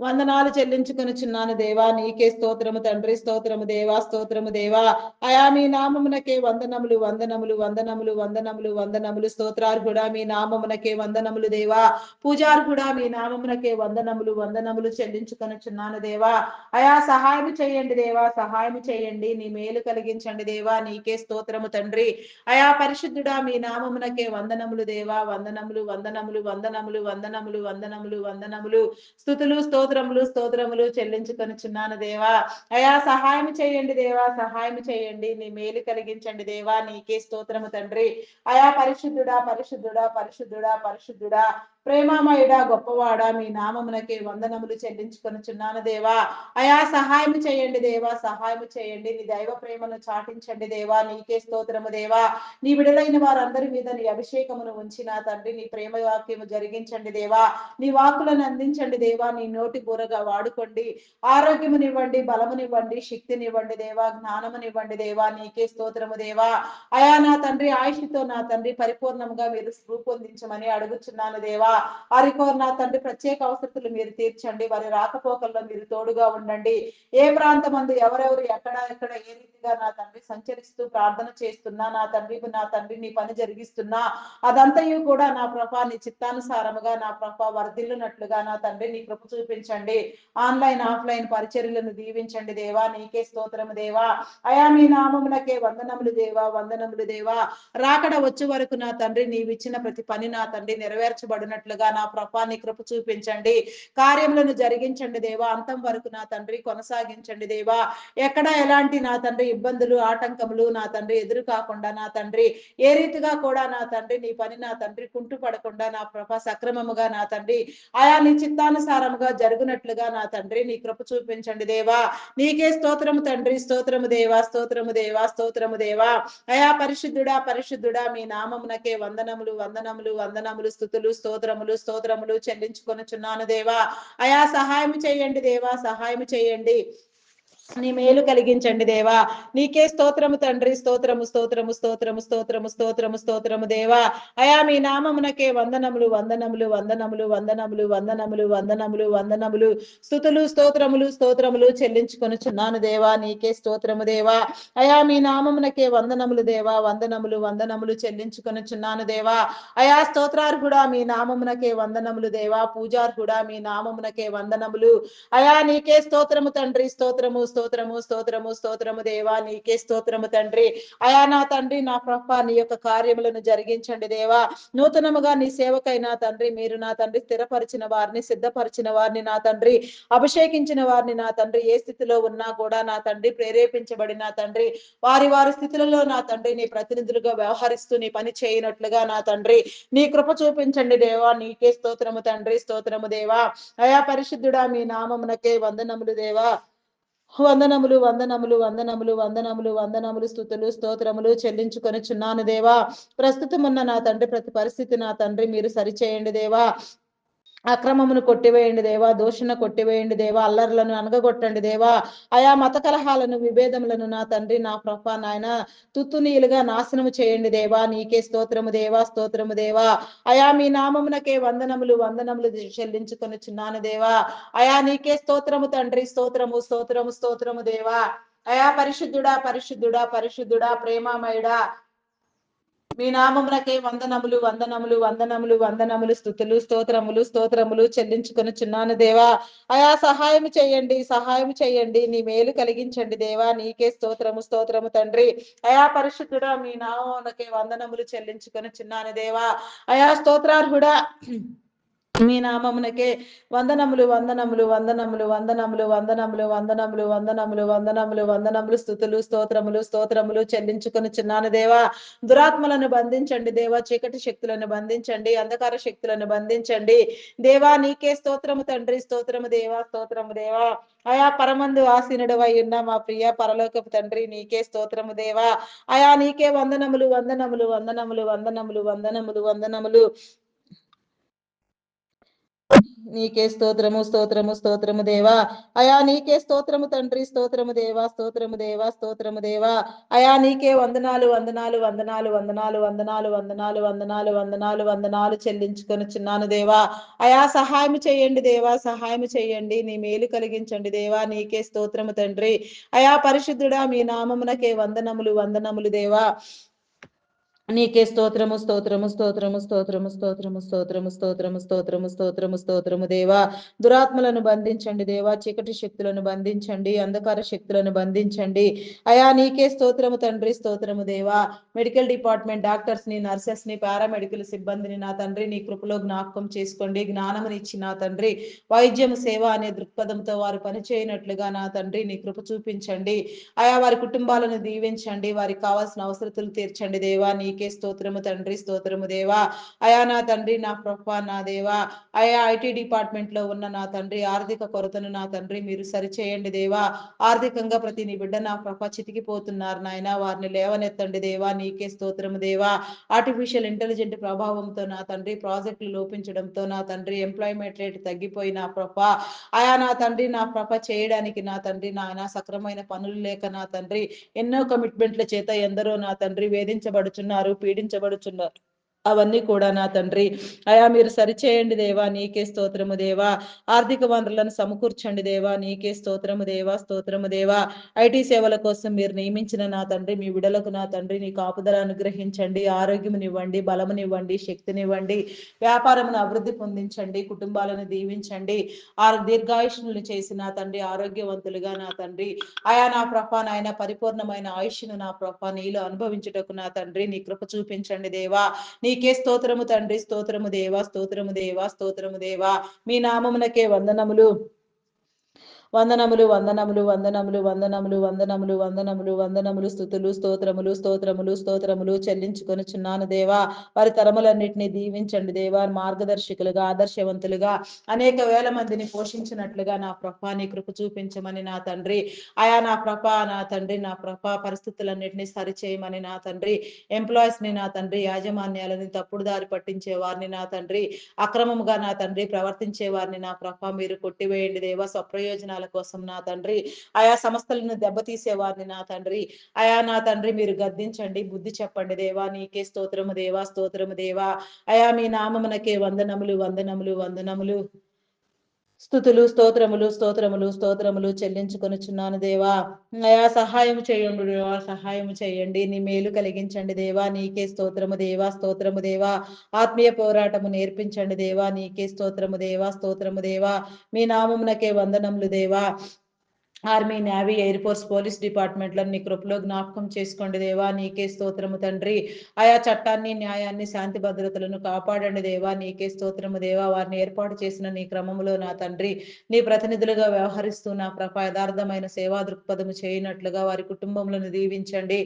వందనాలు చెల్లించుకొనుచున్నాను దేవా, నీకే స్తోత్రము తండ్రి, స్తోత్రము దేవా, స్తోత్రము దేవా. అయా మీ నామమునకే వందనములు, వందనములు, వందనములు, వందనములు, వందనములు. స్తోత్రార్హుడా మీ నామమునకే వందనములు దేవా. పూజార్హుడా మీ నామమునకే వందనములు, వందనములు చెల్లించుకొనుచున్నాను దేవా. అయా సహాయం చేయండి దేవా, సహాయం చేయండి. నీ మేలు కలిగించండి దేవా, నీకే స్తోత్రము తండ్రి. అయా పరిశుద్ధుడా మీ నామమునకే వందనములు దేవా, వందనములు, వందనములు, వందనములు, వందనములు, వందనములు, వందనములు. స్తుతులు స్తోత్రములు స్తోత్రములు చెల్లించుకొనుచున్నాను దేవా. అయా సహాయం చేయండి దేవా, సహాయం చేయండి. నీ మేలు కలిగించండి దేవా, నీకే స్తోత్రము తండ్రి. అయా పరిశుద్ధుడా, పరిశుద్ధుడా, పరిశుద్ధుడా, పరిశుద్ధుడా, ప్రేమామయుడా, గొప్పవాడా, మీ నామమునకే వందనములు చెల్లించుకొనుచున్నాను దేవా. అయా సహాయం చేయండి దేవా, సహాయం చేయండి. నీ దైవ ప్రేమను చాటించండి దేవా, నీకే స్తోత్రము దేవా. నీ విడుదలైన వారందరి మీద నీ అభిషేకమును ఉంచిన తండ్రి, నీ ప్రేమ వాక్యము జరిగించండి దేవా. నీ వాక్కులను అందించండి దేవా, నీ నోటి బూరగా వాడుకోండి. ఆరోగ్యమునివ్వండి, బలమునివ్వండి, శక్తినివ్వండి దేవా, జ్ఞానమునివ్వండి దేవా, నీకే స్తోత్రము దేవా. అయా నా తండ్రి, ఆయుష్తో నా తండ్రి పరిపూర్ణంగా మీరు రూపొందించమని అడుగుచున్నాను దేవా. వారికి నా తండ్రి ప్రత్యేక అవసరతలు మీరు తీర్చండి. వారి రాకపోకల్లో మీరు తోడుగా ఉండండి. ఏ ప్రాంతమందు ఎవరెవరు ఎక్కడ ఏ రీతిగా నా తండ్రి సంచరిస్తూ ప్రార్థన చేస్తున్నా, నా తండ్రి నీ పని జరిగిస్తున్నా, అదంతయు కూడా నా ప్రభా నీ చిత్తానుసారముగా నా ప్రభా వర్ధిల్లునట్లుగా నా తండ్రి నీ కృప చూపించండి. ఆన్లైన్ ఆఫ్లైన్ పరిచర్యలను దీవించండి దేవా, నీకే స్తోత్రము దేవా. అయా మీ నామమునకే వందనములు దేవా, వందనములు దేవా. రాకడ వచ్చే వరకు నా తండ్రి నీవిచ్చిన ప్రతి పని నా తండ్రి నెరవేర్చబడినట్లుగా నా ప్రభా నీ కృప చూపించండి. కార్యములను జరిగించండి దేవా, అంతం వరకు నా తండ్రి కొనసాగించండి దేవా. ఎక్కడ ఎలాంటి నా తండ్రి ఇబ్బందులు ఆటంకములు నా తండ్రి ఎదురు కాకుండా నా తండ్రి ఏ రీతిగా కూడా నా తండ్రి నీ పని నా తండ్రి కుంటు పడకుండా నా ప్రభ సక్రమముగా నా తండ్రి ఆయా నీ చిత్తానుసారముగా జరుగునట్లుగా నా తండ్రి నీ కృప చూపించండి దేవా. నీకే స్తోత్రము తండ్రి, స్తోత్రము దేవా, స్తోత్రము దేవా, స్తోత్రము దేవా. అయా పరిశుద్ధుడా, పరిశుద్ధుడా మీ నామమునకే వందనములు, వందనములు, వందనములు, స్తుతులు స్తోత్రములు, స్తోత్రములు చెల్లించుకొనుచున్నాను దేవా. అయా సహాయం చేయండి దేవా, సహాయం చేయండి. నీ మేలు కలిగించండి దేవా. నీకే స్తోత్రము తండ్రి, స్తోత్రము, స్తోత్రము, స్తోత్రము, స్తోత్రము, స్తోత్రము, స్తోత్రము దేవా. అయా మీ నామమునకే వందనములు, వందనములు, వందనములు, వందనములు, వందనములు, వందనములు, వందనములు. స్తుతులు స్తోత్రములు, స్తోత్రములు చెల్లించుకొనుచున్నాను దేవా, నీకే స్తోత్రము దేవా. అయా మీ నామమునకే వందనములు దేవా, వందనములు, వందనములు చెల్లించుకొనుచున్నాను దేవా. అయా స్తోత్రార్హుడా మీ నామమునకే వందనములు దేవా, పూజార్హుడా మీ నామమునకే వందనములు. అయా నీకే స్తోత్రము తండ్రి, స్తోత్రము, స్తోత్రము, స్తోత్రము, స్తోత్రము దేవా, నీకే స్తోత్రము తండ్రి. అయా నా తండ్రి నా ప్రభ నీ యొక్క కార్యములను జరిగించండి దేవా. నూతనముగా నీ సేవకై నా తండ్రి మీరు నా తండ్రి స్థిరపరిచిన వారిని, సిద్ధపరిచిన వారిని నా తండ్రి, అభిషేకించిన వారిని నా తండ్రి ఏ స్థితిలో ఉన్నా కూడా నా తండ్రి ప్రేరేపించబడి నా తండ్రి వారి వారి స్థితులలో నా తండ్రి నీ ప్రతినిధులుగా వ్యవహరిస్తూ నీ పని చేయనట్లుగా నా తండ్రి నీ కృప చూపించండి దేవా. నీకే స్తోత్రము తండ్రి, స్తోత్రము దేవా. అయా పరిశుద్ధుడా మీ నామమునకే వందనములు దేవా. వందనములు, వందనములు, వందనములు, వందనములు, వందనములు, స్తుతులు స్తోత్రములు చెల్లించుకొనుచున్నాను దేవా. ప్రస్తుతమున్న నా తండ్రి ప్రతి పరిస్థితి నా తండ్రి మీరు సరిచేయండి దేవా. అక్రమమును కొట్టివేయండి దేవా, దూషణ కొట్టివేయండి దేవా, అల్లర్లను అనగగొట్టండి దేవా. అయా మత కలహాలను విభేదములను నా తండ్రి నా ప్రభ నాయన తుత్తునీయులుగా నాశనము చేయండి దేవా. నీకే స్తోత్రము దేవా, స్తోత్రము దేవా. అయా మీ నామమునకే వందనములు, వందనములు చెల్లించుకొనుచున్నాను దేవా. అయా నీకే స్తోత్రము తండ్రి, స్తోత్రము, స్తోత్రము, స్తోత్రము దేవా. అయా పరిశుద్ధుడా, పరిశుద్ధుడా, పరిశుద్ధుడా, ప్రేమామయుడా మీ నామమునకే వందనములు, వందనములు, వందనములు, వందనములు, స్తుతులు స్తోత్రములు, స్తోత్రములు చెల్లించుకొనుచున్నాను దేవా. అయా సహాయం చేయండి, సహాయం చేయండి. నీ మేలు కలిగించండి దేవా. నీకే స్తోత్రము, స్తోత్రము తండ్రి. అయా పరిశుద్ధుడా మీ నామమునకే వందనములు చెల్లించుకొనుచున్నాను దేవా. అయా స్తోత్రార్హుడా మీ నామమునకే వందనములు, వందనములు, వందనములు, వందనములు, వందనములు, వందనములు, వందనములు, వందనములు, వందనములు, స్తుతులు స్తోత్రములు, స్తోత్రములు చెల్లించుకొనుచున్నాను దేవా. దురాత్మలను బంధించండి దేవా, చీకటి శక్తులను బంధించండి, అంధకార శక్తులను బంధించండి దేవా. నీకే స్తోత్రము తండ్రి, స్తోత్రము దేవా, స్తోత్రము దేవా. అయా పరమందు ఆసీనుడవై ఉన్న మా ప్రియ పరలోకపు తండ్రి నీకే స్తోత్రము దేవా. అయా నీకే వందనములు, వందనములు, వందనములు, వందనములు, వందనములు, వందనములు. నీకే స్తోత్రము స్తోత్రము స్తోత్రము దేవా. అయా నీకే స్తోత్రము తండ్రి, స్తోత్రము దేవా, స్తోత్రము దేవా, స్తోత్రము దేవా. అయా నీకే వందనాలు వందనాలు వందనాలు వందనాలు వందనాలు వందనాలు వందనాలు వందనాలు వందనాలు చెల్లించుకొనుచున్నాను దేవా. అయా సహాయం చేయండి దేవా, సహాయం చేయండి. నీ మేలు కలిగించండి దేవా. నీకే స్తోత్రము తండ్రి. అయా పరిశుద్ధుడా, మీ నామమునకే వందనములు వందనములు దేవా. నీకే స్తోత్రము స్తోత్రము స్తోత్రము స్తోత్రము స్తోత్రము స్తోత్రము స్తోత్రము స్తోత్రము స్తోత్రము స్తోత్రము దేవా. దురాత్మలను బంధించండి దేవా, చీకటి శక్తులను బంధించండి, అంధకార శక్తులను బంధించండి. అయా నీకే స్తోత్రము తండ్రి, స్తోత్రము దేవా. మెడికల్ డిపార్ట్మెంట్ డాక్టర్స్ ని, నర్సెస్ ని, పారామెడికల్ సిబ్బందిని నా తండ్రి నీ కృపలో జ్ఞాపకం చేసుకోండి. జ్ఞానమునిచ్చి నా తండ్రి వైద్యం సేవ అనే దృక్పథంతో వారు పనిచేయనట్లుగా నా తండ్రి నీ కృప చూపించండి. అయా వారి కుటుంబాలను దీవించండి, వారికి కావాల్సిన అవసరతలు తీర్చండి దేవా. నీకే స్తోత్రము తండ్రి, స్తోత్రము దేవా. అయా నా తండ్రి నా ప్రభా నా దేవా. అయా ఐటీ డిపార్ట్మెంట్ లో ఉన్న నా తండ్రి ఆర్థిక కొరతను నా తండ్రి మీరు సరిచేయండి దేవా. ఆర్థికంగా ప్రతి నీ బిడ్డ నా ప్రభ చితికిపోతున్నారు నాయన, వారిని లేవనెత్తండి దేవా. నీకే స్తోత్రము దేవా. ఆర్టిఫిషియల్ ఇంటెలిజెంట్ ప్రభావంతో నా తండ్రి ప్రాజెక్టులు లోపించడంతో నా తండ్రి ఎంప్లాయ్మెంట్ రేట్ తగ్గిపోయి నా ప్రభ అయా నా తండ్రి నా ప్రభ చేయడానికి నా తండ్రి నాయన సక్రమైన పనులు లేక నా తండ్రి ఎన్నో కమిట్మెంట్ల చేత ఎందరో నా తండ్రి వేధించబడుచున్నారు, పీడించబడుచున్నారు. అవన్నీ కూడా నా తండ్రి అయా మీరు సరిచేయండి దేవా. నీకే స్తోత్రము దేవా. ఆర్థిక వనరులను సమకూర్చండి దేవా. నీకే స్తోత్రము దేవా, స్తోత్రము దేవా. ఐటీ సేవల కోసం మీరు నియమించిన నా తండ్రి మీ విడలకు నా తండ్రి నీ కాపుదల అనుగ్రహించండి. ఆరోగ్యమునివ్వండి, బలమునివ్వండి, శక్తినివ్వండి. వ్యాపారమును అభివృద్ధి పొందించండి, కుటుంబాలను దీవించండి. దీర్ఘాయుష్నులు చేసి నా తండ్రి ఆరోగ్యవంతులుగా నా తండ్రి అయా నా ప్రభ నాయన పరిపూర్ణమైన ఆయుష్ను నా ప్రభ నీలో అనుభవించుటకు నా తండ్రి నీ కృప చూపించండి దేవా. నీకే స్తోత్రము తండ్రి, స్తోత్రము దేవా, స్తోత్రము దేవా, స్తోత్రము దేవా. మీ నామమునకే వందనములు వందనములు వందనములు వందనములు వందనములు వందనములు వందనములు వందనములు స్తుతులు స్తోత్రములు స్తోత్రములు స్తోత్రములు చెల్లించుకొనుచున్నాను దేవా. వారి తరములన్నింటినీ దీవించండి దేవా. మార్గదర్శకులుగా ఆదర్శవంతులుగా అనేక వేల మందిని పోషించినట్లుగా నా ప్రభా నీ కృప చూపించమని నా తండ్రి అయా నా ప్రభా నా తండ్రి నా ప్రభా పరిస్థితులన్నింటినీ సరిచేయమని నా తండ్రి ఎంప్లాయీస్ ని నా తండ్రి యాజమాన్యాలని తప్పుడు దారి పట్టించే వారిని నా తండ్రి అక్రమముగా నా తండ్రి ప్రవర్తించే వారిని నా ప్రభా మీరు కొట్టివేయండి దేవా. స్వప్రయోజనాల కోసం నా తండ్రి ఆయా సంస్థలను దెబ్బతీసే వారిని నా తండ్రి అయా నా తండ్రి మీరు గద్దించండి, బుద్ధి చెప్పండి దేవా. నీకే స్తోత్రము దేవా, స్తోత్రము దేవా. అయా మీ నామమునకే వందనములు వందనములు వందనములు స్తుతులు స్తోత్రములు స్తోత్రములు స్తోత్రములు చెల్లించుకొనుచున్నాను దేవా. అయా సహాయం చేయండి దేవా, సహాయం చేయండి. నీ మేలు కలిగించండి దేవా. నీకే స్తోత్రము దేవా, స్తోత్రము దేవా. ఆత్మీయ పోరాటము నేర్పించండి దేవా. నీకే స్తోత్రము దేవా, స్తోత్రము దేవా. మీ నామమునకే వందనములు దేవా. Army, navy, air force, police డిపార్ట్మెంట్లను నీ కృపలో జ్ఞాపకం చేసుకోండి దేవా. నీకే స్తోత్రము తండ్రి. ఆయా చట్టాన్ని, న్యాయాన్ని, శాంతి భద్రతలను కాపాడండి దేవా. నీకే స్తోత్రము దేవా. వారిని ఏర్పాటు చేసిన నీ క్రమములో నా తండ్రి నీ ప్రతినిధులుగా వ్యవహరిస్తూ నా ప్రభ యథార్థమైన సేవా దృక్పథము చేయనట్లుగా వారి కుటుంబములను దీవించండి.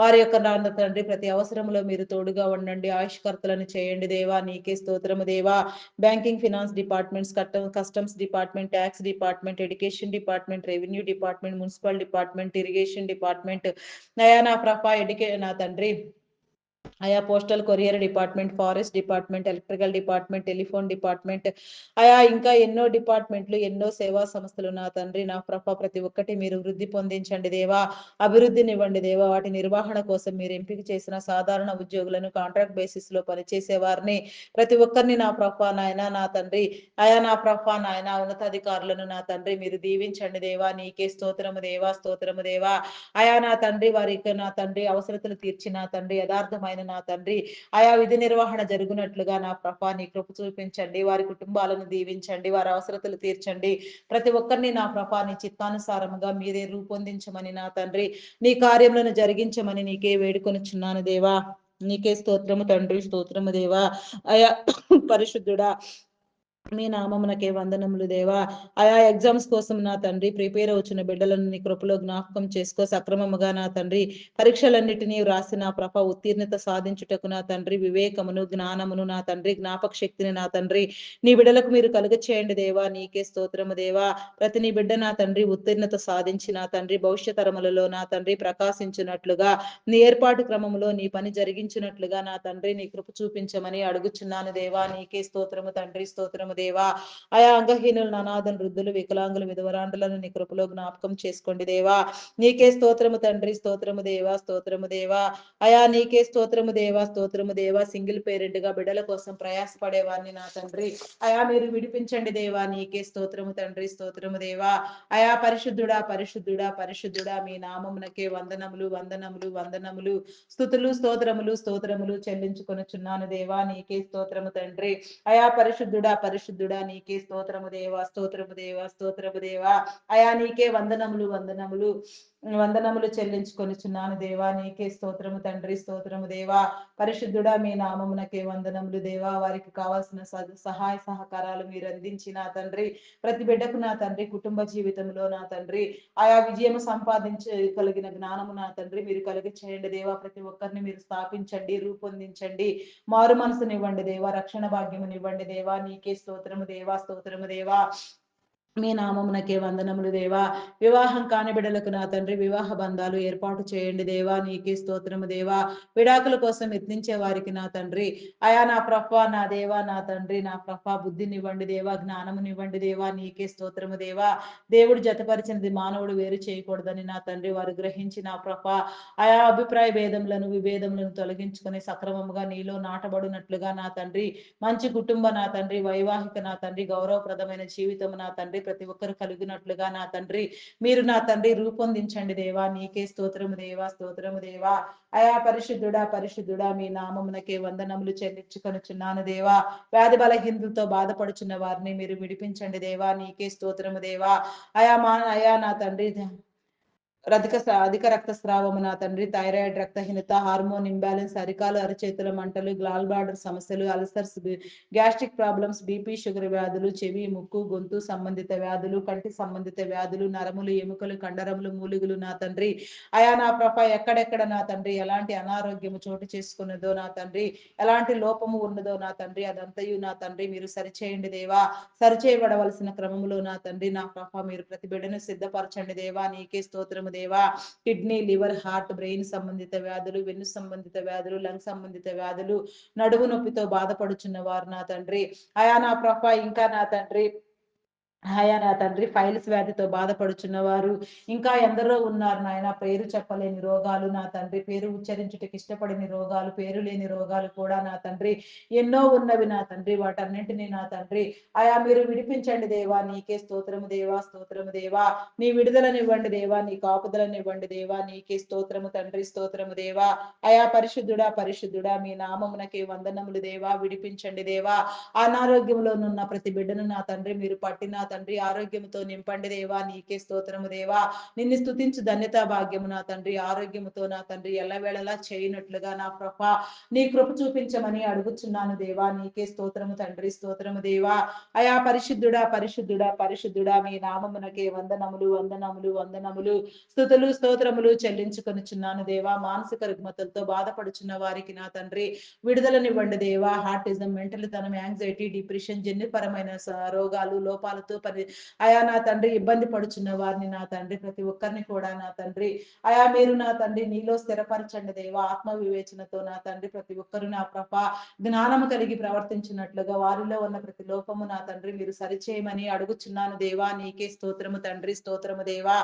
వారి యొక్క నాన్న తండ్రి ప్రతి అవసరంలో మీరు తోడుగా ఉండండి. ఆయుష్కర్తలను చేయండి దేవా. నీకే స్తోత్రము దేవా. Banking, finance departments, customs department, tax department, education department, revenue department, municipal department, irrigation department నయా నా ప్రభ నా తండ్రి ఆయా postal courier department, forest department, electrical department, telephone department ఆయా ఇంకా ఎన్నో డిపార్ట్మెంట్లు, ఎన్నో సేవా సంస్థలు నా తండ్రి నా ప్రభ ప్రతి ఒక్కటి మీరు వృద్ధి పొందించండి దేవా. అభివృద్ధినివ్వండి దేవా. వాటి నిర్వహణ కోసం మీరు ఎంపిక చేసిన సాధారణ ఉద్యోగులను, కాంట్రాక్ట్ బేసిస్ లో పనిచేసే వారిని ప్రతి ఒక్కరిని నా ప్రభ నాయన నా తండ్రి ఆయా నా ప్రభ నాయన ఉన్నతాధికారులను నా తండ్రి మీరు దీవించండి దేవా. నీకే స్తోత్రము దేవా, స్తోత్రము దేవా. ఆయా నా తండ్రి వారికి నా తండ్రి అవసరతలు తీర్చి నా తండ్రి యథార్థమైన నా తండ్రి ఆయా విధి నిర్వహణ జరుగునట్లుగా నా ప్రభా నీ కృప చూపించండి. వారి కుటుంబాలను దీవించండి, వారి అవసరతలు తీర్చండి. ప్రతి ఒక్కరిని నా ప్రభా నీ చిత్తానుసారముగా మీరే రూపొందించమని నా తండ్రి నీ కార్యములను జరిగించమని నీకే వేడుకొనుచున్నాను దేవా. నీకే స్తోత్రము తండ్రి, స్తోత్రము దేవా. అయా పరిశుద్ధుడా మీ నామమునకే వందనములు దేవా. ఆయా ఎగ్జామ్స్ కోసం నా తండ్రి ప్రిపేర్ అవుతున్న బిడ్డలను నీ కృపలో జ్ఞాపకం చేసుకో. సక్రమముగా నా తండ్రి పరీక్షలన్నిటినీ వ్రాసి నా ప్రభ ఉత్తీర్ణత సాధించుటకు నా తండ్రి వివేకమును, జ్ఞానమును నా తండ్రి జ్ఞాపక శక్తిని నా తండ్రి నీ బిడ్డలకు మీరు కలుగ చేయండి దేవా. నీకే స్తోత్రము దేవా. ప్రతి నీ బిడ్డ నా తండ్రి ఉత్తీర్ణత సాధించి నా తండ్రి భవిష్య తరములలో నా తండ్రి ప్రకాశించినట్లుగా నీ ఏర్పాటు క్రమములో నీ పని జరిగించినట్లుగా నా తండ్రి నీ కృప చూపించమని అడుగుచున్నాను దేవా. నీకే స్తోత్రము తండ్రి, స్తోత్రము స్తోత్రము దేవా. అయా అంగహీనులు, అనాథలు, వృద్ధులు, వికలాంగులు, విధవరాండులను నీ కృపలో జ్ఞాపకం చేసుకోండి దేవా. నీకే స్తోత్రము తండ్రి, స్తోత్రము దేవా, స్తోత్రము దేవా. అయా నీకే స్తోత్రము దేవా, స్తోత్రము దేవా. సింగిల్ పేరెంట్ గా బిడ్డల కోసం ప్రయాసపడే వారిని నా తండ్రి అయా మీరు విడిపించండి దేవా. నీకే స్తోత్రము తండ్రి, స్తోత్రము దేవా. అయా పరిశుద్ధుడా, పరిశుద్ధుడా, పరిశుద్ధుడా, మీ నామమునకే వందనములు, వందనములు, వందనములు, స్తుతులు, స్తోత్రములు, స్తోత్రములు చెల్లించుకొనుచున్నాను దేవా. నీకే స్తోత్రము తండ్రి. అయా పరిశుద్ధుడా, పరిశుద్ధుడా, నీకే స్తోత్రము దేవా, స్తోత్రము దేవా, స్తోత్రము దేవా. అయా నీకే వందనములు, వందనములు, వందనములు చెల్లించుకొనుచున్నాను దేవా. నీకే స్తోత్రము తండ్రి, స్తోత్రము దేవా. పరిశుద్ధుడా, మీ నామమునకే వందనములు దేవా. వారికి కావాల్సిన సహాయ సహకారాలు మీరు అందించిన తండ్రి, ప్రతి బిడ్డకు నా తండ్రి కుటుంబ జీవితంలో నా తండ్రి ఆయా విజయం సంపాదించగలిగిన జ్ఞానము నా తండ్రి మీరు కలిగి చేయండి దేవా. ప్రతి ఒక్కరిని మీరు స్థాపించండి, రూపొందించండి, మారు మనసునివ్వండి దేవా, రక్షణ భాగ్యమునివ్వండి దేవా. నీకే స్తోత్రము దేవా, స్తోత్రము దేవా. మీ నామమునకే వందనములు దేవా. వివాహం కాని బిడ్డలకు నా తండ్రి వివాహ బంధాలు ఏర్పాటు చేయండి దేవా. నీకే స్తోత్రము దేవా. విడాకుల కోసం యత్నించే వారికి నా తండ్రి అయా నా ప్రభా, నా దేవా, నా తండ్రి నా ప్రభా బుద్ధినివ్వండి దేవా, జ్ఞానమునివ్వండి దేవా. నీకే స్తోత్రము దేవా. దేవుడు జతపరిచినది మానవుడు వేరు చేయకూడదని నా తండ్రి వారు గ్రహించి నా ప్రభా ఆయా అభిప్రాయ భేదములను, విభేదములను తొలగించుకొని సక్రమముగా నీలో నాటబడినట్లుగా నా తండ్రి మంచి కుటుంబ నా తండ్రి, వైవాహిక నా తండ్రి, గౌరవప్రదమైన జీవితం నా తండ్రి ప్రతి ఒక్కరు కలిగినట్లుగా నా తండ్రి మీరు నా తండ్రి రూపొందించండి దేవా. నీకే స్తోత్రము దేవా, స్తోత్రము దేవా. అయా పరిశుద్ధుడా, పరిశుద్ధుడా, మీ నామమునకే వందనములు చెల్లించుకొనుచున్నాను దేవా. వ్యాధి బలహీనతతో బాధపడుచున్న వారిని మీరు విడిపించండి దేవా. నీకే స్తోత్రము దేవా. అయా నా తండ్రి అధిక రక్తస్రావము నా తండ్రి, థైరాయిడ్, రక్తహీనత, హార్మోన్ ఇంబ్యాలెన్స్, అరికాలు అరచేతుల మంటలు, గ్లాల్ బ్లాడర్ సమస్యలు, ulcers, gastric problems, BP, sugar వ్యాధులు, చెవి, ముక్కు, గొంతు సంబంధిత వ్యాధులు, కంటి సంబంధిత వ్యాధులు, నరములు, ఎముకలు, కండరములు, మూలుగులు నా తండ్రి అయా నా ప్రభ ఎక్కడెక్కడ నా తండ్రి ఎలాంటి అనారోగ్యము చోటు చేసుకున్నదో నా తండ్రి, ఎలాంటి లోపము ఉన్నదో నా తండ్రి అదంతయు నా తండ్రి మీరు సరిచేయండి దేవా. సరిచేయబడవలసిన క్రమములో నా తండ్రి నా ప్రభ మీరు ప్రతి బిడ్డను సిద్ధపరచండి దేవా. నీకే స్తోత్రము దేవా. కిడ్నీ, లివర్, హార్ట్, బ్రెయిన్ సంబంధిత వ్యాధులు, వెన్ను సంబంధిత వ్యాధులు, లంగ్ సంబంధిత వ్యాధులు, నడుము నొప్పితో బాధపడుచున్న వారు నా తండ్రి అయా నా ప్రభ ఇంకా నా తండ్రి అయా నా తండ్రి ఫైల్స్ వ్యాధితో బాధపడుచున్న వారు ఇంకా ఎందరో ఉన్నారు నాయన. పేరు చెప్పలేని రోగాలు నా తండ్రి, పేరు ఉచ్చరించుటకి ఇష్టపడని రోగాలు, పేరు లేని రోగాలు కూడా నా తండ్రి ఎన్నో ఉన్నవి నా తండ్రి. వాటన్నింటినీ నా తండ్రి అయా మీరు విడిపించండి దేవా. నీకే స్తోత్రము దేవా, స్తోత్రము దేవా. నీ విడుదలనివ్వండి దేవా, నీ కాపుదలనివ్వండి దేవా. నీకే స్తోత్రము తండ్రి, స్తోత్రము దేవా. అయా పరిశుద్ధుడా, పరిశుద్ధుడా, మీ నామమునకే వందనములు దేవా. విడిపించండి దేవా. అనారోగ్యంలోనున్న ప్రతి బిడ్డను నా తండ్రి మీరు పట్టిన తండ్రి ఆరోగ్యంతో నింపండి దేవా. నీకే స్తోత్రము దేవా. నిన్ను స్తుతించు ధన్యతా భాగ్యము నా తండ్రి ఆరోగ్యముతో నా తండ్రి ఎల్లవేళలా చేయనట్లుగా నా ప్రభ నీ కృప చూపించమని అడుగుచున్నాను దేవా. నీకే స్తోత్రము తండ్రి, స్తోత్రము దేవా. అయా పరిశుద్ధుడా, పరిశుద్ధుడా, పరిశుద్ధుడా, మీ నామమునకే వందనములు, వందనములు, వందనములు, స్తుతులు, స్తోత్రములు చెల్లించుకొనుచున్నాను దేవా. మానసిక రుగ్మతలతో బాధపడుచున్న వారికి నా తండ్రి విడుదలనివ్వండి దేవా. హార్టిజం, మెంటల్ తనం, యాంగ్జైటీ, డిప్రెషన్, జన్యుపరమైన రోగాలు, లోపాలతో అయా నా తండ్రి ఇబ్బంది పడుచున్న వారిని నా తండ్రి ప్రతి ఒక్కరిని కూడా నా తండ్రి అయా మీరు నా తండ్రి నీలో స్థిరపరచండి దేవా. ఆత్మ వివేచనతో నా తండ్రి ప్రతి ఒక్కరు నా ప్రభ జ్ఞానము కలిగి ప్రవర్తించినట్లుగా వారిలో ఉన్న ప్రతి లోపము నా తండ్రి మీరు సరిచేయమని అడుగుచున్నాను దేవా. నీకే స్తోత్రము తండ్రి, స్తోత్రము దేవా.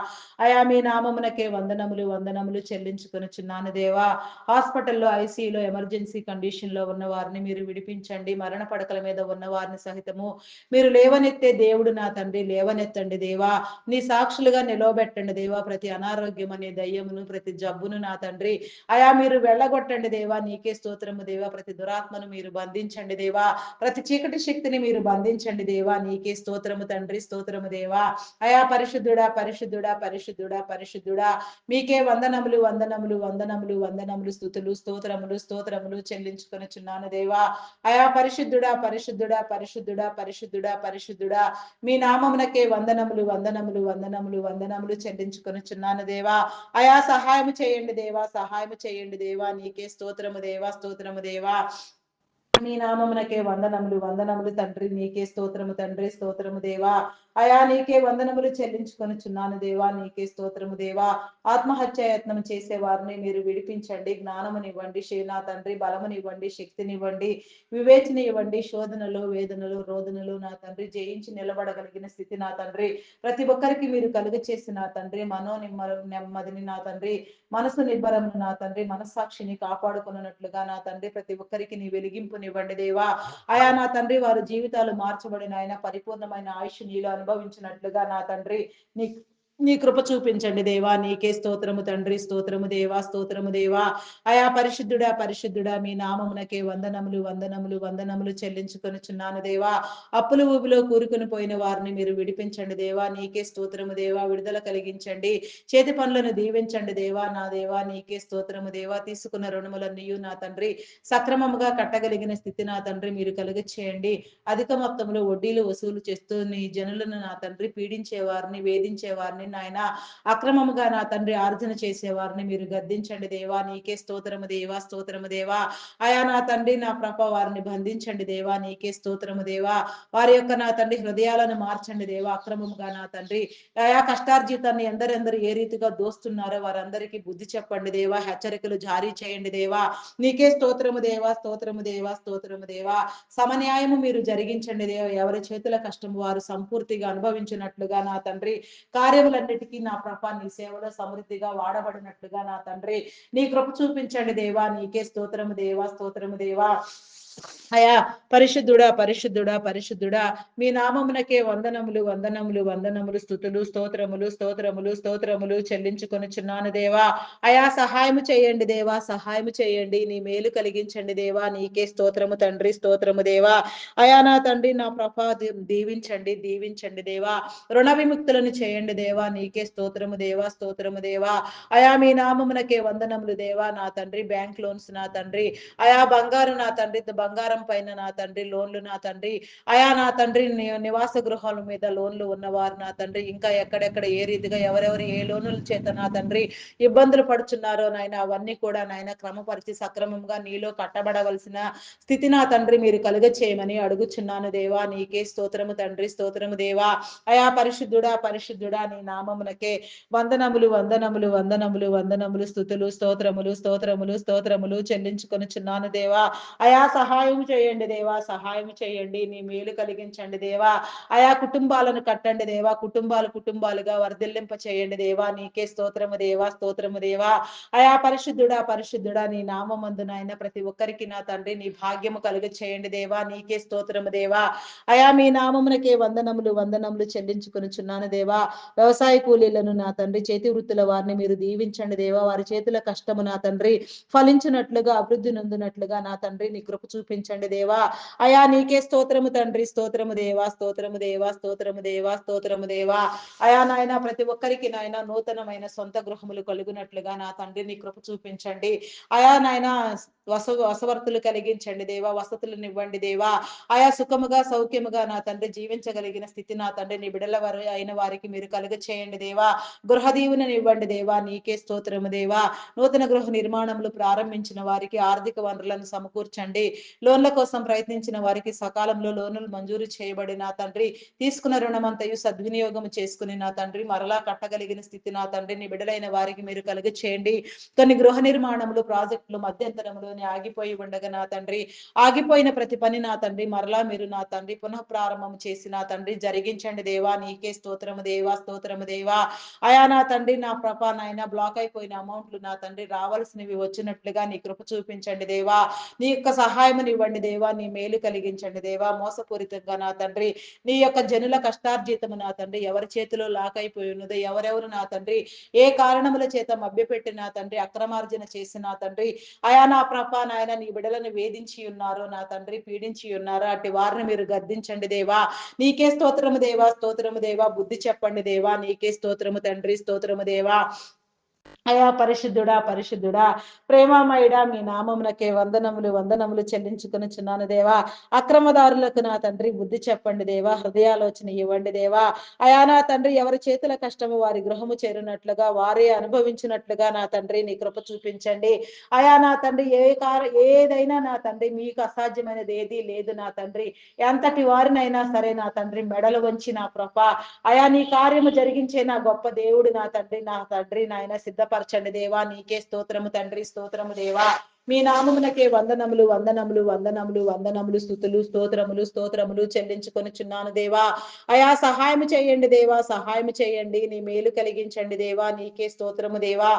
అయా మీ నామమునకే వందనములు, వందనములు చెల్లించుకొనుచున్నాను దేవా. హాస్పిటల్లో, ఐసీయూలో, ఎమర్జెన్సీ కండిషన్ లో ఉన్న వారిని మీరు విడిపించండి. మరణ పడకల మీద ఉన్న వారిని సహితము మీరు లేవనెత్తే దేవుడు నా తండ్రి లేవనెత్తండి దేవా. నీ సాక్షులుగా నిలవబెట్టండి దేవా. ప్రతి అనారోగ్యం అనే దయ్యమును, ప్రతి జబ్బును నా తండ్రి అయా మీరు వెళ్ళగొట్టండి దేవా. నీకే స్తోత్రము దేవా. ప్రతి దురాత్మను మీరు బంధించండి దేవా. ప్రతి చీకటి శక్తిని మీరు బంధించండి దేవా. నీకే స్తోత్రము తండ్రి, స్తోత్రము దేవా. అయా పరిశుద్ధుడా, పరిశుద్ధుడా, పరిశుద్ధుడా, పరిశుద్ధుడా, మీకే వందనములు, వందనములు, వందనములు, వందనములు, స్తుతులు, స్తోత్రములు, స్తోత్రములు చెల్లించుకొనుచున్నాను దేవా. అయా పరిశుద్ధుడా, పరిశుద్ధుడా, పరిశుద్ధుడా, పరిశుద్ధుడా, పరిశుద్ధుడా, మీ నామమునకే వందనములు, వందనములు, వందనములు, వందనములు చెల్లించుకొనుచున్నాను దేవా. అయా సహాయము చేయండి దేవా, సహాయము చేయండి దేవా. నీకే స్తోత్రము దేవా, స్తోత్రము దేవా. మీ నామమునకే వందనములు, వందనములు తండ్రి. నీకే స్తోత్రము తండ్రి, స్తోత్రము దేవా. అయా నీకే వందనములు చెల్లించుకొనుచున్నాను దేవా, నీకే స్తోత్రము దేవా. ఆత్మహత్యాయత్నం చేసే వారిని మీరు విడిపించండి, జ్ఞానమునివ్వండి నా తండ్రి, బలమునివ్వండి, శక్తినివ్వండి, వివేచన ఇవ్వండి. శోధనలు, వేదనలు, రోదనలు నా తండ్రి జయించి నిలబడగలిగిన స్థితి నా తండ్రి ప్రతి ఒక్కరికి మీరు కలుగ చేసి నా తండ్రి, నెమ్మదిని నా తండ్రి, మనసు నిబ్బరమును నా తండ్రి, మనస్సాక్షిని కాపాడుకున్నట్లుగా నా తండ్రి ప్రతి ఒక్కరికి నీ వెలిగింపునివ్వండి దేవా. అయా నా తండ్రి వారి జీవితాలు మార్చబడిన ఆయన పరిపూర్ణమైన ఆయుష్ నీలో అనుభవించినట్లుగా నా తండ్రి నీ నీ కృప చూపించండి దేవా. నీకే స్తోత్రము తండ్రి, స్తోత్రము దేవా, స్తోత్రము దేవా. అయా పరిశుద్ధుడా, పరిశుద్ధుడా, మీ నామమునకే వందనములు, వందనములు, వందనములు చెల్లించుకొనుచున్నాను దేవా. అప్పులు ఊబిలో కూరుకుని పోయిన వారిని మీరు విడిపించండి దేవా. నీకే స్తోత్రము దేవా. విడుదల కలిగించండి, చేతి పనులను దీవించండి దేవా. నా దేవా నీకే స్తోత్రము దేవా. తీసుకున్న రుణములన్నీ నా తండ్రి సక్రమముగా కట్టగలిగిన స్థితి నా తండ్రి మీరు కలుగ చేయండి. అధిక మొత్తంలో వడ్డీలు వసూలు చేస్తూ నీ జనులను నా తండ్రి పీడించే వారిని, వేధించే వారిని నాయన, అక్రమముగా నా తండ్రి ఆర్జన చేసే వారిని మీరు గద్దించండి దేవా. నీకే స్తోత్రము దేవా, స్తోత్రము దేవా. అయా నా తండ్రి నా ప్రభ వారిని బంధించండి దేవా. నీకే స్తోత్రము దేవా. వారి యొక్క నా తండ్రి హృదయాలను మార్చండి దేవా. అక్రమముగా నా తండ్రి అయా కష్టార్జితాన్ని ఎందరెందరు ఏ రీతిగా దోస్తున్నారో వారందరికీ బుద్ధి చెప్పండి దేవా. హెచ్చరికలు జారీ చేయండి దేవా. నీకే స్తోత్రము దేవా, స్తోత్రము దేవా, స్తోత్రము దేవా. సమన్యాయము మీరు జరిగించండి దేవా. ఎవరి చేతుల కష్టము వారు సంపూర్తిగా అనుభవించినట్లుగా నా తండ్రి కార్యములన్నిటికీ నా ప్రభా నీ సేవలో సమృద్ధిగా వాడబడినట్లుగా నా తండ్రి నీ కృప చూపించండి దేవా. నీకే స్తోత్రము దేవా, స్తోత్రము దేవా. అయా పరిశుద్ధుడా, పరిశుద్ధుడా, పరిశుద్ధుడా, మీ నామమునకే వందనములు, వందనములు, వందనములు, స్థుతులు, స్తోత్రములు, స్తోత్రములు, స్తోత్రములు చెల్లించుకొనుచున్నాను దేవా. అయా సహాయము చేయండి దేవా, సహాయము చేయండి, నీ మేలు కలిగించండి దేవా. నీకే స్తోత్రము తండ్రి, స్తోత్రము దేవా. అయా నా తండ్రి నా ప్రభా దీవించండి, దీవించండి దేవా. రుణ విముక్తులను చేయండి దేవా. నీకే స్తోత్రము దేవా, స్తోత్రము దేవా. అయా మీ నామమునకే వందనములు దేవా. నా తండ్రి బ్యాంక్ లోన్స్ నా తండ్రి, అయా బంగారు నా తండ్రి, బంగారం పైన నా తండ్రి లోన్లు నా తండ్రి, అయా నా తండ్రి నివాస గృహాల మీద లోన్లు ఉన్నవారు నా తండ్రి ఇంకా ఎక్కడెక్కడ ఏ రీతిగా ఎవరెవరు ఏ లోనుల చేత నా తండ్రి ఇబ్బందులు పడుచున్నారో నాయన, అవన్నీ కూడా నాయన క్రమపరిచి సక్రమంగా నీలో కట్టబడవలసిన స్థితి నా తండ్రి మీరు కలుగ చేయమని అడుగుచున్నాను దేవా. నీకే స్తోత్రము తండ్రి, స్తోత్రము దేవా. అయా పరిశుద్ధుడా, పరిశుద్ధుడా, నీ నామమునకే వందనములు, వందనములు, వందనములు, వందనములు, స్థుతులు, స్తోత్రములు, స్తోత్రములు, స్తోత్రములు చెల్లించుకొనుచున్నాను దేవా. అయా సహాయం చేయండి దేవా, సహాయం చేయండి, నీ మేలు కలిగించండి దేవా. అయా కుటుంబాలను కట్టండి దేవా. కుటుంబాలుగా వర్ధిల్లింప చేయండి దేవా. నీకే స్తోత్రము దేవా, స్తోత్రము దేవా. అయా పరిశుద్ధుడా, పరిశుద్ధుడా, నీ నామమందు నాయన ప్రతి ఒక్కరికి నా తండ్రి నీ భాగ్యము కలుగ చేయండి దేవా. నీకే స్తోత్రము దేవా. అయా మీ నామమునకే వందనములు, వందనములు చెల్లించుకొనుచున్నాను దేవా. వ్యవసాయ కూలీలను నా తండ్రి, చేతి వృత్తుల వారిని మీరు దీవించండి దేవా. వారి చేతుల కష్టము నా తండ్రి ఫలించినట్లుగా, అభివృద్ధి నొందినట్లుగా నా తండ్రి నీ కృప చూపించండి దేవా. అయా నీకే స్తోత్రము తండ్రి, స్తోత్రము దేవా, స్తోత్రము దేవా, స్తోత్రము దేవా, స్తోత్రము దేవా. అయా నాయన ప్రతి ఒక్కరికి నాయన నూతనమైన సొంత గృహములు కలుగునట్లుగా నా తండ్రి నీ కృప చూపించండి. అయా నాయన వసవర్తులు కలిగించండి దేవా. వసతులను ఇవ్వండి దేవా. ఆయా సుఖముగా సౌఖ్యముగా నా తండ్రి జీవించగలిగిన స్థితి నా తండ్రి నీ బిడల వారు అయిన వారికి మీరు కలుగ చేయండి దేవా. గృహ దీవుని ఇవ్వండి దేవా. నీకే స్తోత్రము దేవా. నూతన గృహ నిర్మాణములు ప్రారంభించిన వారికి ఆర్థిక వనరులను సమకూర్చండి. లోన్ల కోసం ప్రయత్నించిన వారికి సకాలంలో లోనులు మంజూరు చేయబడి నా తండ్రి తీసుకున్న రుణమంతయు సద్వినియోగం చేసుకుని నా తండ్రి మరలా కట్టగలిగిన స్థితి నా తండ్రి నీ బిడలైన వారికి మీరు కలుగ చేయండి. కొన్ని గృహ నిర్మాణములు ప్రాజెక్టులు మధ్యంతరంలోనే ఆగిపోయి ఉండగా నా తండ్రి ఆగిపోయిన ప్రతి పని నా తండ్రి మరలా మీరు నా తండ్రి పునః ప్రారంభం చేసి నా తండ్రి జరిగించండి దేవా. నీకే స్తోత్రము దేవా, స్తోత్రము దేవా. అయా నా తండ్రి నా ప్రభా నాయన బ్లాక్ అయిపోయిన అమౌంట్లు నా తండ్రి రావాల్సినవి వచ్చినట్లుగా నీ కృప చూపించండి దేవా. నీ యొక్క సహాయముని ఇవ్వండి దేవా. నీ మేలు కలిగించండి దేవా. మోసపూరితంగా నా తండ్రి నీ యొక్క జనుల కష్టార్జితము నా తండ్రి ఎవరి చేతిలో లాక్ అయిపోయి ఉన్నదో, ఎవరెవరు నా తండ్రి ఏ కారణముల చేత మభ్యపెట్టి నా తండ్రి అక్రమార్జన చేసి నా తండ్రి అయా నా ప్రభా నాయన నీ బిడలను వేధించి ఉన్నారు నా తండ్రి, పీడించి ఉన్నారు, అట్టి వారిని మీరు గద్దించండి దేవా. నీకే స్తోత్రము దేవా, స్తోత్రము దేవా. బుద్ధి చెప్పండి దేవా. నీకే స్తోత్రము తండ్రి, స్తోత్రము దేవా. అయా పరిశుద్ధుడా పరిశుద్ధుడా ప్రేమామయుడా మీ నామమునకే వందనములు వందనములు చెల్లించుకొనుచున్నాను దేవా. అక్రమదారులకు నా తండ్రి బుద్ధి చెప్పండి దేవా, హృదయాలోచన ఇవ్వండి దేవా. అయా నా తండ్రి ఎవరి చేతుల కష్టము వారి గృహము చేరినట్లుగా వారే అనుభవించినట్లుగా నా తండ్రి నీ కృప చూపించండి. అయా నా తండ్రి ఏదైనా నా తండ్రి మీకు అసాధ్యమైనది ఏదీ లేదు నా తండ్రి. ఎంతటి వారినైనా సరే నా తండ్రి మెడలు వంచి నా ప్రభ అయా నీ కార్యము జరిగించే నా గొప్ప దేవుడు నా తండ్రి నాయన సిద్ధపరచండి దేవా. నీకే స్తోత్రము తండ్రి, స్తోత్రము దేవా. మీ నామమునకే వందనములు వందనములు వందనములు వందనములు స్తుతులు స్తోత్రములు స్తోత్రములు చెల్లించుకొనుచున్నాను దేవా. అయా సహాయం చేయండి దేవా, సహాయం చేయండి. నీ మేలు కలిగించండి దేవా. నీకే స్తోత్రము దేవా.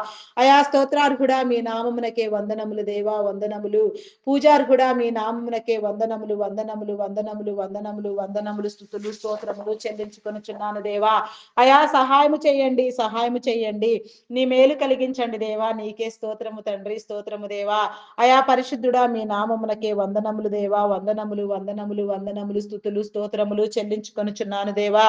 అయా స్తోత్రార్హుడా మీ నామమునకే వందనములు దేవా, వందనములు. పూజార్హుడా మీ నామమునకే వందనములు వందనములు వందనములు వందనములు వందనములు స్తుతులు స్తోత్రములు చెల్లించుకొనుచున్నాను దేవా. అయా సహాయము చేయండి, సహాయము చేయండి. నీ మేలు కలిగించండి దేవా. నీకే స్తోత్రము తండ్రి, స్తోత్రము దేవా. అయా పరిశుద్ధుడా మీ నామమునకే వందనములు దేవా, వందనములు వందనములు వందనములు స్తుతులు స్తోత్రములు చెల్లించుకొనుచున్నాను దేవా.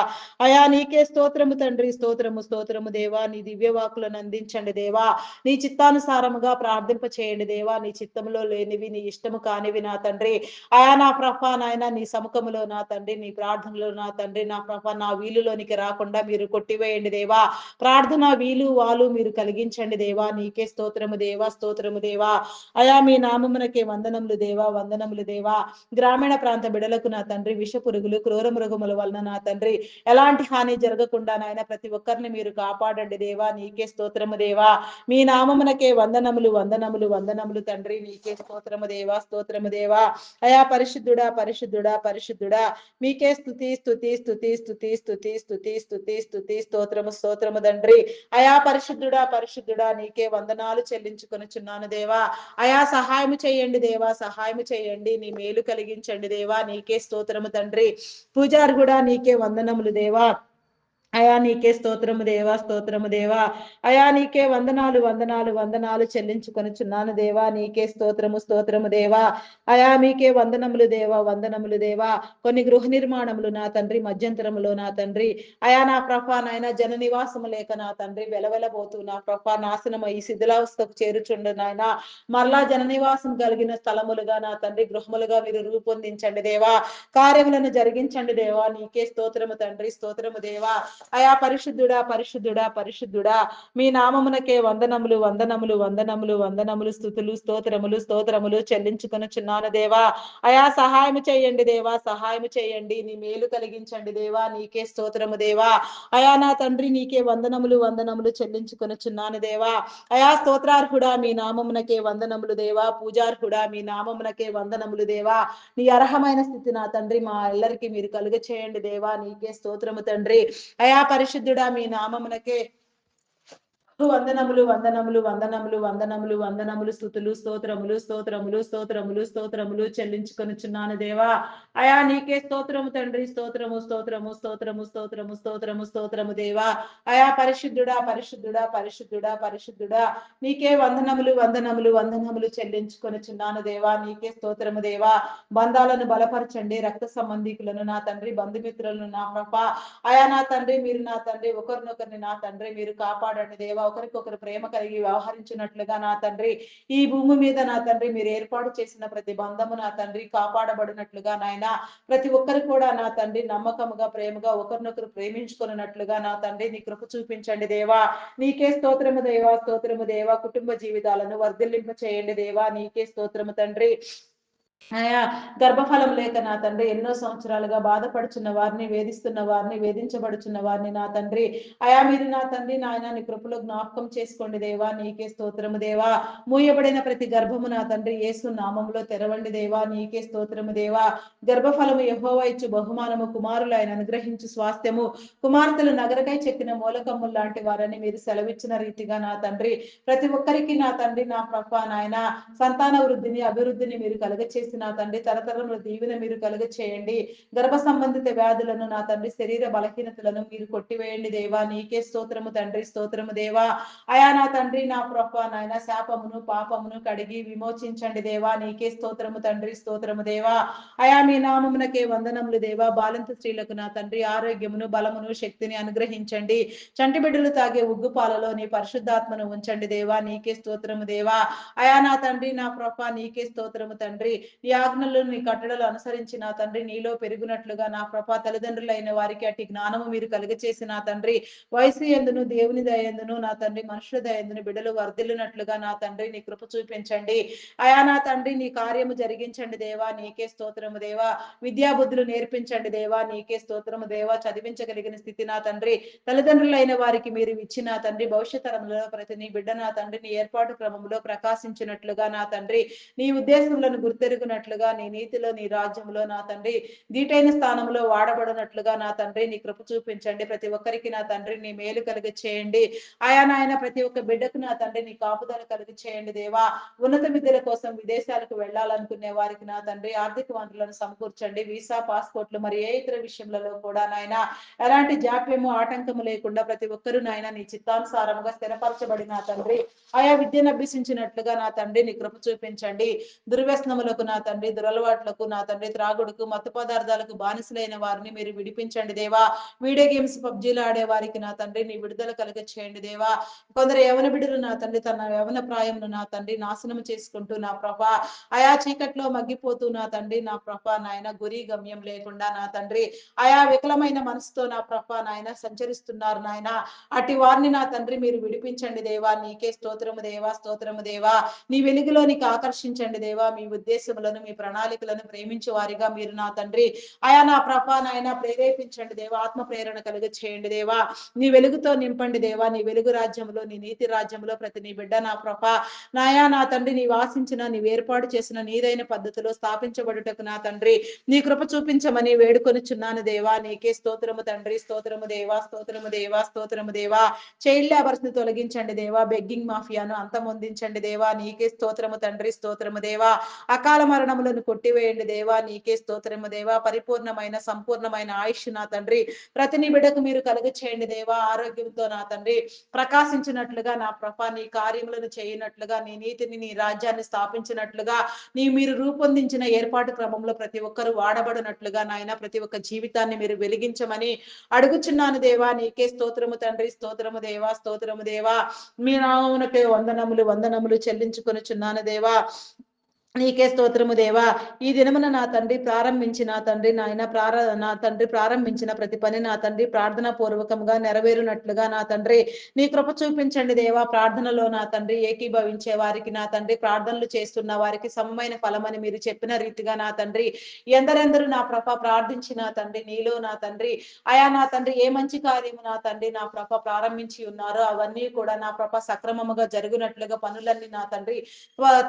అయా నీకే స్తోత్రము తండ్రి, స్తోత్రము స్తోత్రము దేవా. నీ దివ్య వాక్కులను అందించండి దేవా. నీ చిత్తానుసారముగా ప్రార్థింప చేయండి దేవా. నీ చిత్తములో లేనివి నీ ఇష్టము కానివి నా తండ్రి అయా నా ప్రభ నాయన నీ సముఖములో నా తండ్రి, నీ ప్రార్థనలో నా తండ్రి నా ప్రభ నా వీలులోనికి రాకుండా మీరు కొట్టివేయండి దేవా. ప్రార్థన వీలు వాలు మీరు కలిగించండి దేవా. నీకే స్తోత్రము దేవా, స్తోత్రము దేవా. అయా మీ నామమునకే వందనములు దేవా, వందనములు దేవా. గ్రామీణ ప్రాంత బిడలకు నా తండ్రి విష పురుగులు క్రూర మృగముల వలన నా తండ్రి ఎలాంటి హాని జరగకుండా నాయన ప్రతి ఒక్కరిని మీరు కాపాడండి దేవా. నీకే స్తోత్రము దేవా. మీ నామమునకే వందనములు వందనములు వందనములు తండ్రి. నీకే స్తోత్రము దేవా, స్తోత్రము దేవా. అయా పరిశుద్ధుడా పరిశుద్ధుడా పరిశుద్ధుడా మీకే స్తుతి స్తుతి స్తుతి స్తుతి స్తుతి స్తుతి స్తుతి స్తుతి స్తోత్రము స్తోత్రము తండ్రి. అయా పరిశుద్ధుడా పరిశుద్ధుడా నీకే వందనాలు చెల్లించుకొనుచున్నాను దేవా. అయా సహాయము చేయండి దేవా, సహాయము చేయండి. నీ మేలు కలిగించండి దేవా. నీకే స్తోత్రము తండ్రి. పూజార్హుడా నీకే వందనములు దేవా. అయా నీకే స్తోత్రము దేవా, స్తోత్రము దేవా. అయా నీకే వందనాలు వందనాలు వందనాలు చెల్లించుకొనుచున్నాను దేవా. నీకే స్తోత్రము స్తోత్రము దేవా. అయా మీకే వందనములు దేవా, వందనములు దేవా. కొన్ని గృహ నిర్మాణములు నా తండ్రి మధ్యంతరములో నా తండ్రి అయా నా ప్రభ నాయన జన నివాసము లేక నా తండ్రి వెలవెలబోతూ నా ప్రభ నాశనమై శిథిలావస్థకు చేరుచుండు నాయన. మరలా జన నివాసం కలిగిన స్థలములుగా నా తండ్రి గృహములుగా మీరు రూపొందించండి దేవా. కార్యములను జరిగించండి దేవా. నీకే స్తోత్రము తండ్రి, స్తోత్రము దేవా. అయా పరిశుద్ధుడా పరిశుద్ధుడా పరిశుద్ధుడా మీ నామమునకే వందనములు వందనములు వందనములు వందనములు స్తుతులు స్తోత్రములు స్తోత్రములు చెల్లించుకొనుచున్నాను దేవా. అయా సహాయము చేయండి దేవా, సహాయము చేయండి. నీ మేలు కలిగించండి దేవా. నీకే స్తోత్రము దేవా. అయా నా తండ్రి నీకే వందనములు వందనములు చెల్లించుకొనుచున్నాను దేవా. అయా స్తోత్రార్హుడా మీ నామమునకే వందనములు దేవా. పూజార్హుడా మీ నామమునకే వందనములు దేవా. నీ అర్హమైన స్థితి నా తండ్రి మా ఎల్లరికి మీరు కలుగ చేయండి దేవా. నీకే స్తోత్రము తండ్రి. అయా పరిశుద్ధుడా మీ నామమునకే వందనములు వందనములు వందనములు వందనములు వందనములు స్తుతులు స్తోత్రములు స్తోత్రములు స్తోత్రములు స్తోత్రములు చెల్లించుకొనుచున్నాను దేవా. అయా నీకే స్తోత్రము తండ్రి, స్తోత్రము స్తోత్రము స్తోత్రము స్తోత్రము స్తోత్రము స్తోత్రము దేవా. అయా పరిశుద్ధుడా పరిశుద్ధుడా పరిశుద్ధుడా పరిశుద్ధుడా నీకే వందనములు వందనములు వందనములు చెల్లించుకొనుచున్నాను దేవా. నీకే స్తోత్రము దేవా. బంధాలను బలపరచండి. రక్త సంబంధికులను నా తండ్రి బంధుమిత్రులను నా ప్రభ అయా నా తండ్రి మీరు నా తండ్రి ఒకరినొకరిని నా తండ్రి మీరు కాపాడండి దేవా. ఒకరికొకరు ప్రేమ కలిగి వ్యవహరించినట్లుగా నా తండ్రి ఈ భూమి మీద నా తండ్రి మీరు ఏర్పాటు చేసిన ప్రతి బంధము నా తండ్రి కాపాడబడినట్లుగా నాయన ప్రతి ఒక్కరు కూడా నా తండ్రి నమ్మకముగా ప్రేమగా ఒకరినొకరు ప్రేమించుకున్నట్లుగా నా తండ్రి నీ కృప చూపించండి దేవా. నీకే స్తోత్రము దేవా, స్తోత్రము దేవా. కుటుంబ జీవితాలను వర్ధిల్లింప చేయండి దేవా. నీకే స్తోత్రము తండ్రి. అయా గర్భఫలం లేక నా తండ్రి ఎన్నో సంవత్సరాలుగా బాధపడుచున్న వారిని వేధిస్తున్న వారిని వేధించబడుచున్న వారిని నా తండ్రి అయా మీరు నా తండ్రి నాయన నీ కృపలో జ్ఞాపకం చేసుకోండి దేవా. నీకే స్తోత్రము దేవా. మూయబడిన ప్రతి గర్భము నా తండ్రి యేసు నామములో తెరవండి దేవా. నీకే స్తోత్రము దేవా. గర్భఫలము యెహోవా ఇచ్చు బహుమానము కుమారులు ఆయన అనుగ్రహించు స్వాస్థ్యము కుమార్తెలు నగరకై చెక్కిన మూలకమ్ములు లాంటి వారని మీరు సెలవిచ్చిన రీతిగా నా తండ్రి ప్రతి ఒక్కరికి నా తండ్రి నా ప్రభ నాయన సంతాన వృద్ధిని అభివృద్ధిని మీరు కలుగచేసి చేసి నా తండ్రి తరతరముల దీవెన మీరు కలుగ చేయండి. గర్భ సంబంధిత వ్యాధులను నా తండ్రి శరీర బలహీనతలను మీరు కొట్టివేయండి దేవా. నీకే స్తోత్రము తండ్రి, స్తోత్రము దేవా. అయా నా తండ్రి నా ప్రభా నాయన శాపమును పాపమును కడిగి విమోచించండి దేవా. నీకే స్తోత్రము తండ్రి, స్తోత్రము దేవా. అయా మీ నామమునకే వందనములు దేవా. బాలింత స్త్రీలకు నా తండ్రి ఆరోగ్యమును బలమును శక్తిని అనుగ్రహించండి. చంటి బిడ్డలు తాగే ఉగ్గు పాలలో నీ పరిశుద్ధాత్మను ఉంచండి దేవా. నీకే స్తోత్రము దేవా. అయా నా తండ్రి నా ప్రభా నీకే స్తోత్రము తండ్రి. నీ ఆజ్ఞలు నీ కట్టడలు అనుసరించి నా తండ్రి నీలో పెరుగునట్లుగా నా ప్రభా తల్లిదండ్రులైన వారికి అట్టి జ్ఞానము మీరు కలుగచేసి నా తండ్రి వయసు ఎందును దేవుని దయందును నా తండ్రి మనుషుల దయందును బిడ్డలు వర్ధిల్లునట్లుగా నా తండ్రి నీ కృప చూపించండి. అయా నా తండ్రి నీ కార్యము జరిగించండి దేవా. నీకే స్తోత్రము దేవా. విద్యా బుద్ధులు నేర్పించండి దేవా. నీకే స్తోత్రము దేవా. చదివించగలిగిన స్థితి నా తండ్రి తల్లిదండ్రులైన వారికి మీరు ఇచ్చిన తండ్రి భవిష్యత్ తరములో ప్రతి నీ బిడ్డ నా తండ్రి నీ ఏర్పాటు క్రమంలో ప్రకాశించినట్లుగా నా తండ్రి నీ ఉద్దేశములను గుర్తెరుగునట్లుగా నీ నీతిలో నీ రాజ్యంలో నా తండ్రి దీటైన స్థానంలో వాడబడినట్లుగా నా తండ్రి నీ కృప చూపించండి. ప్రతి ఒక్కరికి నా తండ్రి నీ మేలు కలిగి చేయండి. ఆయా నాయన ప్రతి ఒక్క బిడ్డకు నా తండ్రి నీ కాపుదల కలిగి చేయండి దేవా. ఉన్నత విద్యల కోసం విదేశాలకు వెళ్ళాలనుకునే వారికి నా తండ్రి ఆర్థిక వనరులను సమకూర్చండి. వీసా పాస్పోర్ట్లు మరి ఏ ఇతర విషయములలో కూడా నాయన ఎలాంటి జాప్యము ఆటంకము లేకుండా ప్రతి ఒక్కరూ నాయన నీ చిత్తానుసారముగా స్థిరపరచబడిన తండ్రి ఆయా విద్యను అభ్యసించినట్లుగా నా తండ్రి నీ కృప చూపించండి. దుర్వ్యసనములకు నా తండ్రి దురలవాట్లకు నా తండ్రి త్రాగుడుకు మత్తు పదార్థాలకు బానిసలైన వారిని మీరు విడిపించండి దేవా. వీడియో గేమ్స్ పబ్జీలు ఆడే వారికి నా తండ్రి నీ విడుదల కలిగ చేయండి దేవా. కొందరు యవన బిడ్డలు నా తండ్రి తన యవన ప్రాయమును నా తండ్రి నాశనం చేసుకుంటూ నా ప్రభా ఆయా చీకట్లో మగ్గిపోతూ నా తండ్రి నా ప్రభా నాయన గురి గమ్యం లేకుండా నా తండ్రి ఆయా వికలమైన మనసుతో నా ప్రభా నాయన సంచరిస్తున్నారు నాయన. అటు వారిని నా తండ్రి మీరు విడిపించండి దేవా. నీకే స్తోత్రము దేవా, స్తోత్రము దేవా. నీ వెలుగులోనికి ఆకర్షించండి దేవా. మీ ఉద్దేశములను మీ ప్రణాళికలను ప్రేమించే వారిగా మీరు నా తండ్రి ఆయా నా ప్రభా నాయన ప్రేరేపించండి దేవా. ఆత్మ ప్రేరణ కలుగ చేయండి దేవా. నీ వెలుగుతో నింపండి దేవా. నీ వెలుగు రాజ్యంలో నీ నీతి రాజ్యంలో ప్రతి నీ బిడ్డ నా ప్రభా నాయా నా తండ్రి నీ వాసించిన నీవు ఏర్పాటు చేసిన నీదైన పద్ధతిలో స్థాపించబడుటకు నా తండ్రి నీ కృప చూపించమని వేడుకొనిచున్నాను దేవా. నీకే స్తోత్రము తండ్రి, స్తోత్రము దేవా, స్తోత్రము దేవా, స్తోత్రము దేవా. చైల్డ్ లేబర్స్ ని తొలగించండి దేవా. బెగ్గింగ్ మాఫియాను అంతమొందించండి దేవా. నీకే స్తోత్రము తండ్రి, స్తోత్రము దేవా. అకాల మరణములను కొట్టివేయండి దేవా. నీకే స్తోత్రము దేవా. పరిపూర్ణమైన సంపూర్ణమైన ఆయుష్ నా తండ్రి ప్రతి నీ బిడ్డకు మీరు కలుగ చేయండి దేవా. ఆరోగ్యంతో నా తండ్రి ప్రకాశించినట్లుగా నా ప్రభా నీ కార్యములను చేయనట్లుగా నీ నీతిని నీ రాజ్యాన్ని స్థాపించినట్లుగా మీరు రూపొందించిన ఏర్పాటు క్రమంలో ప్రతి ఒక్కరు వాడబడినట్లుగా నాయన ప్రతి ఒక్క జీవితాన్ని మీరు వెలిగించమని అడుగుచున్నాను దేవా. నీకే స్తోత్రము తండ్రి, స్తోత్రము దేవా, స్తోత్రము దేవా. మీ నామమునకే వందనములు వందనములు చెల్లించుకొనుచున్నాను దేవా. నీకే స్తోత్రము దేవా. ఈ దినమున నా తండ్రి ప్రారంభించిన తండ్రి నాయన నా తండ్రి ప్రారంభించిన ప్రతి పని నా తండ్రి ప్రార్థనా పూర్వకంగా నెరవేరునట్లుగా నా తండ్రి నీ కృప చూపించండి దేవా. ప్రార్థనలో నా తండ్రి ఏకీభవించే వారికి నా తండ్రి ప్రార్థనలు చేస్తున్న వారికి సమమైన ఫలమని మీరు చెప్పిన రీతిగా నా తండ్రి ఎందరెందరూ నా ప్రభ ప్రార్థించిన తండ్రి నీలో నా తండ్రి అయా నా తండ్రి ఏ మంచి కార్యము నా తండ్రి నా ప్రభ ప్రారంభించి ఉన్నారో అవన్నీ కూడా నా ప్రభ సక్రమముగా జరుగునట్లుగా పనులన్నీ నా తండ్రి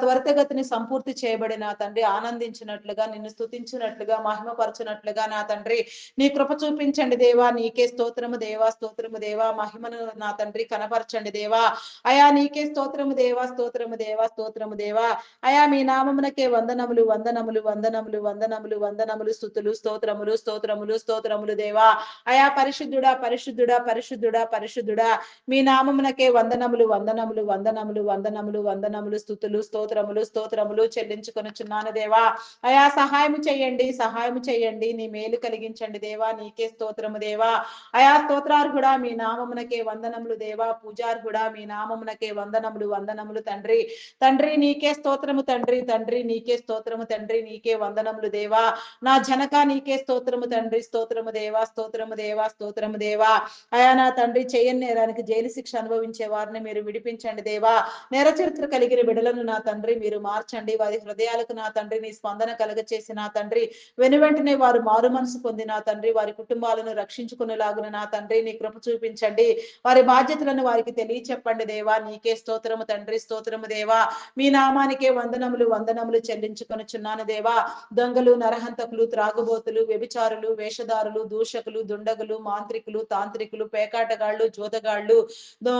త్వరితగతిని సంపూర్తి చేయబడి నా తండ్రి ఆనందించినట్లుగా నిన్ను స్తుతించినట్లుగా మహిమపరచునట్లుగా నా తండ్రి నీ కృప చూపించండి దేవా. నీకే స్తోత్రము దేవా, స్తోత్రము దేవా. మహిమను నా తండ్రి కనపరచండి దేవా. అయా నీకే స్తోత్రము దేవా, స్తోత్రము దేవా, స్తోత్రము దేవా. అయా మీ నామమునకే వందనములు వందనములు వందనములు వందనములు వందనములు స్తుతులు స్తోత్రములు స్తోత్రములు స్తోత్రములు దేవా. అయా పరిశుద్ధుడా పరిశుద్ధుడా పరిశుద్ధుడా పరిశుద్ధుడా మీ నామమునకే వందనములు వందనములు వందనములు వందనములు వందనములు స్తుతులు స్తోత్రములు స్తోత్రములు చెల్లించుకొనుచున్నాను దేవా. అయా సహాయం చేయండి, సహాయం చేయండి. నీ మేలు కలిగించండి దేవా. నీకే స్తోత్రము దేవా. అయా స్తోత్రార్హుడా మీ నామమునకే వందనములు దేవా. పూజార్హుడా మీ నామమునకే వందనములు వందనములు తండ్రి తండ్రి నీకే స్తోత్రము తండ్రి తండ్రి నీకే స్తోత్రము తండ్రి నీకే వందనములు దేవా. నా జనక నీకే స్తోత్రము తండ్రి, స్తోత్రము దేవా, స్తోత్రము దేవా, స్తోత్రము దేవా. అయా నా తండ్రి చేయని నేరానికి జైలు శిక్ష అనుభవించే వారిని మీరు విడిపించండి దేవా. నేర చరిత్ర కలిగిన బిడలను నా తండ్రి మీరు మార్చండి. వారి హృదయాలకు నా తండ్రి నీ స్పందన కలుగ చేసి నా తండ్రి వెనువెంటనే వారు మారు మనసు పొంది నా తండ్రి వారి కుటుంబాలను రక్షించుకునేలాగున నా తండ్రి నీ కృప చూపించండి. వారి బాధ్యతలను వారికి తెలియచెప్పండి దేవా. నీకే స్తోత్రము తండ్రి, స్తోత్రము దేవా. మీ నామానికే వందనములు వందనములు చెల్లించుకొనుచున్నాను దేవా. దొంగలు నరహంతకులు త్రాగుబోతులు వ్యభిచారులు వేషధారులు దూషకులు దుండగులు మాంత్రికులు తాంత్రికులు పేకాటగాళ్ళు జోదగాళ్ళు